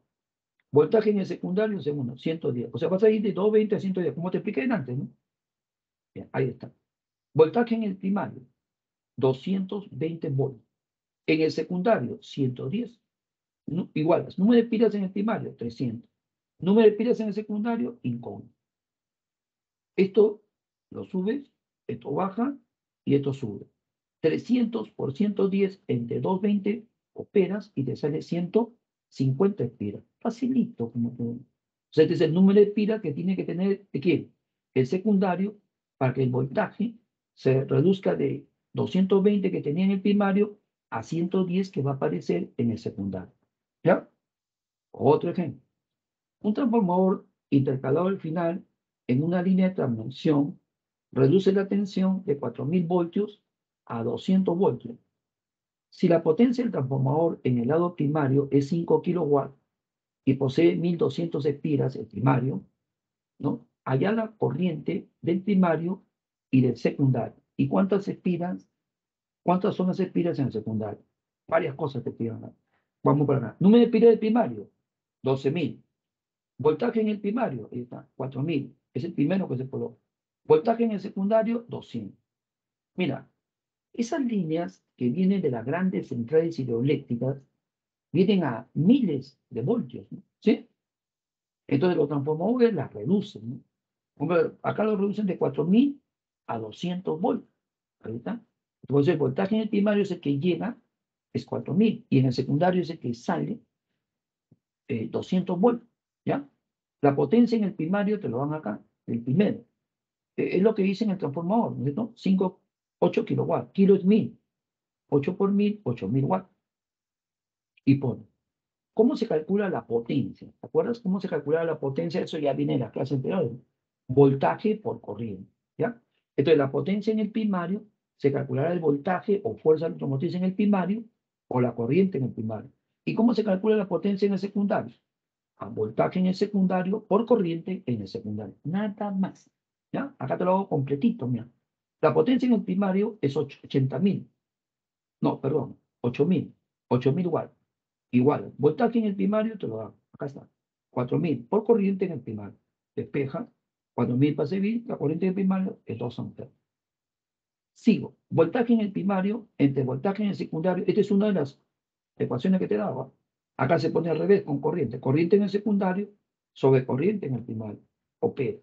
Voltaje en el secundario, segundo, 110. O sea, vas a ir de 220 a 110, como te expliqué antes, ¿no? Bien, ahí está. Voltaje en el primario, 220 voltios. En el secundario, 110. Igualas. Número de pilas en el primario, 300. Número de pilas en el secundario, incógnito. Esto lo subes, esto baja y esto sube. 300 por 110 entre 220 operas y te sale 150 espiras. Facilito, como te digo. O sea, este es el número de espiras que tiene que tener, ¿de quién? El secundario, para que el voltaje se reduzca de 220 que tenía en el primario a 110 que va a aparecer en el secundario. ¿Ya? Otro ejemplo. Un transformador intercalado al final en una línea de transmisión reduce la tensión de 4000 voltios a 200 voltios. Si la potencia del transformador en el lado primario es 5 kilowatts y posee 1200 espiras, el primario, ¿no? Allá la corriente del primario y del secundario. ¿Y cuántas espiras? ¿Cuántas son las espiras en el secundario? Varias cosas te pidan. Vamos para acá. Número de espiras del primario, 12.000. Voltaje en el primario, ahí está, 4000. Es el primero que se coloca. Voltaje en el secundario, 200. Mira, esas líneas que vienen de las grandes centrales hidroeléctricas vienen a miles de voltios, ¿no? ¿Sí? Entonces los transformadores las reducen, ¿no? Hombre, acá lo reducen de 4000 a 200 volts. Ahí está. Entonces, el voltaje en el primario es el que llega, es 4000, y en el secundario es el que sale 200 volts, ¿ya? La potencia en el primario te lo dan acá, el primero. Es lo que dice en el transformador, ¿no es cierto? 8 kilowatts, kilo es 1000, 8 por 1000, 8000 watts. Y pone, ¿cómo se calcula la potencia? ¿Te acuerdas cómo se calcula la potencia? Eso ya viene en la clase anterior. Voltaje por corriente, ¿ya? Entonces, la potencia en el primario se calculará el voltaje o fuerza electromotriz en el primario o la corriente en el primario. ¿Y cómo se calcula la potencia en el secundario? A voltaje en el secundario por corriente en el secundario. Nada más, ¿ya? Acá te lo hago completito, mira. La potencia en el primario es 80.000. No, perdón, 8.000 watts. Igual, voltaje en el primario te lo hago. Acá está. 4.000 por corriente en el primario. Despeja. 4.000 para servir. La corriente en el primario es 2 amperes. Sigo. Voltaje en el primario entre voltaje en el secundario. Esta es una de las ecuaciones que te daba. Acá se pone al revés con corriente. Corriente en el secundario sobre corriente en el primario. Opera.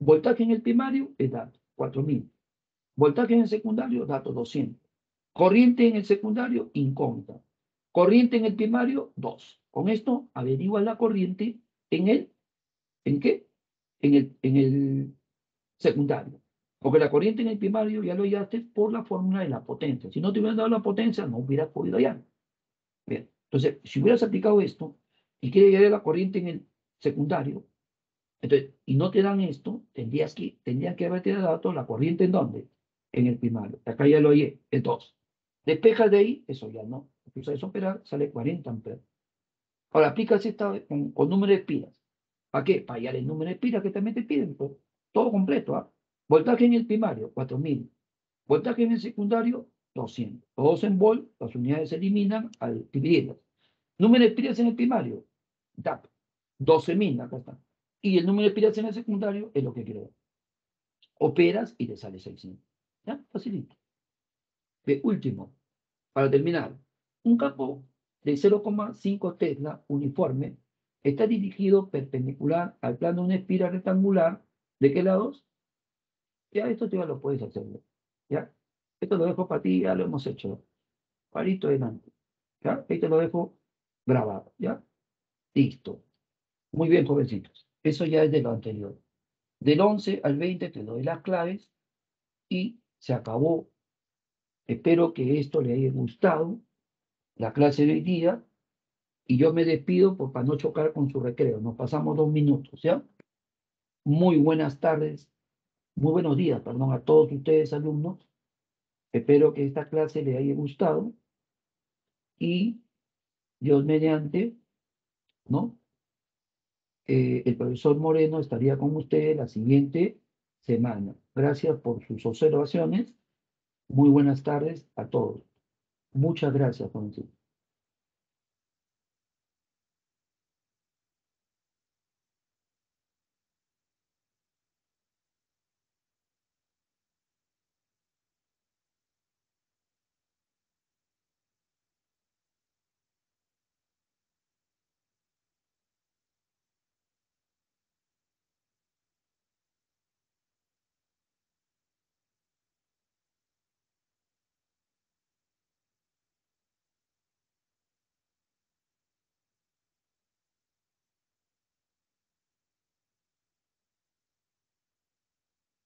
Voltaje en el primario es dato 4.000. Voltaje en el secundario, dato 200. Corriente en el secundario, incógnita. Corriente en el primario, 2. Con esto averigua la corriente ¿en qué? En el secundario. Porque la corriente en el primario ya lo hallaste por la fórmula de la potencia. Si no te hubieran dado la potencia, no hubieras podido hallar. Bien. Entonces, si hubieras aplicado esto y quieres hallar la corriente en el secundario, entonces, y no te dan esto, tendrían que haberte dado la corriente en dónde? En el primario. Acá ya lo hallé, es 2. Despejas de ahí, eso ya no. Empiezas a operar, sale 40 amperes. Ahora aplicas esta con número de espiras. ¿Para qué? Para hallar el número de espiras que también te piden. Pues, todo completo. ¿Ah? Voltaje en el primario, 4000. Voltaje en el secundario, 200. Todos en volt, las unidades se eliminan al dividirlas. Número de espiras en el primario, DAP, 12.000, acá está. Y el número de espiras en el secundario es lo que quiero ver. Operas y te sale 600. ¿Ya? Facilito. De último, para terminar, un campo de 0,5 Tesla uniforme está dirigido perpendicular al plano de una espira rectangular. ¿De qué lados? Ya esto ya lo puedes hacer. ¿Ya? Esto lo dejo para ti, ya lo hemos hecho. Parito adelante. ¿Ya? Ahí te lo dejo grabado. ¿Ya? Listo. Muy bien, jovencitos. Eso ya es de lo anterior. Del 11 al 20 te doy las claves y se acabó. Espero que esto le haya gustado, la clase de hoy día, y yo me despido para no chocar con su recreo. Nos pasamos 2 minutos, ¿ya? Muy buenas tardes, muy buenos días, perdón, a todos ustedes, alumnos. Espero que esta clase le haya gustado y Dios mediante, ¿no? El profesor Moreno estaría con ustedes la siguiente semana. Gracias por sus observaciones. Muy buenas tardes a todos. Muchas gracias, Francisco.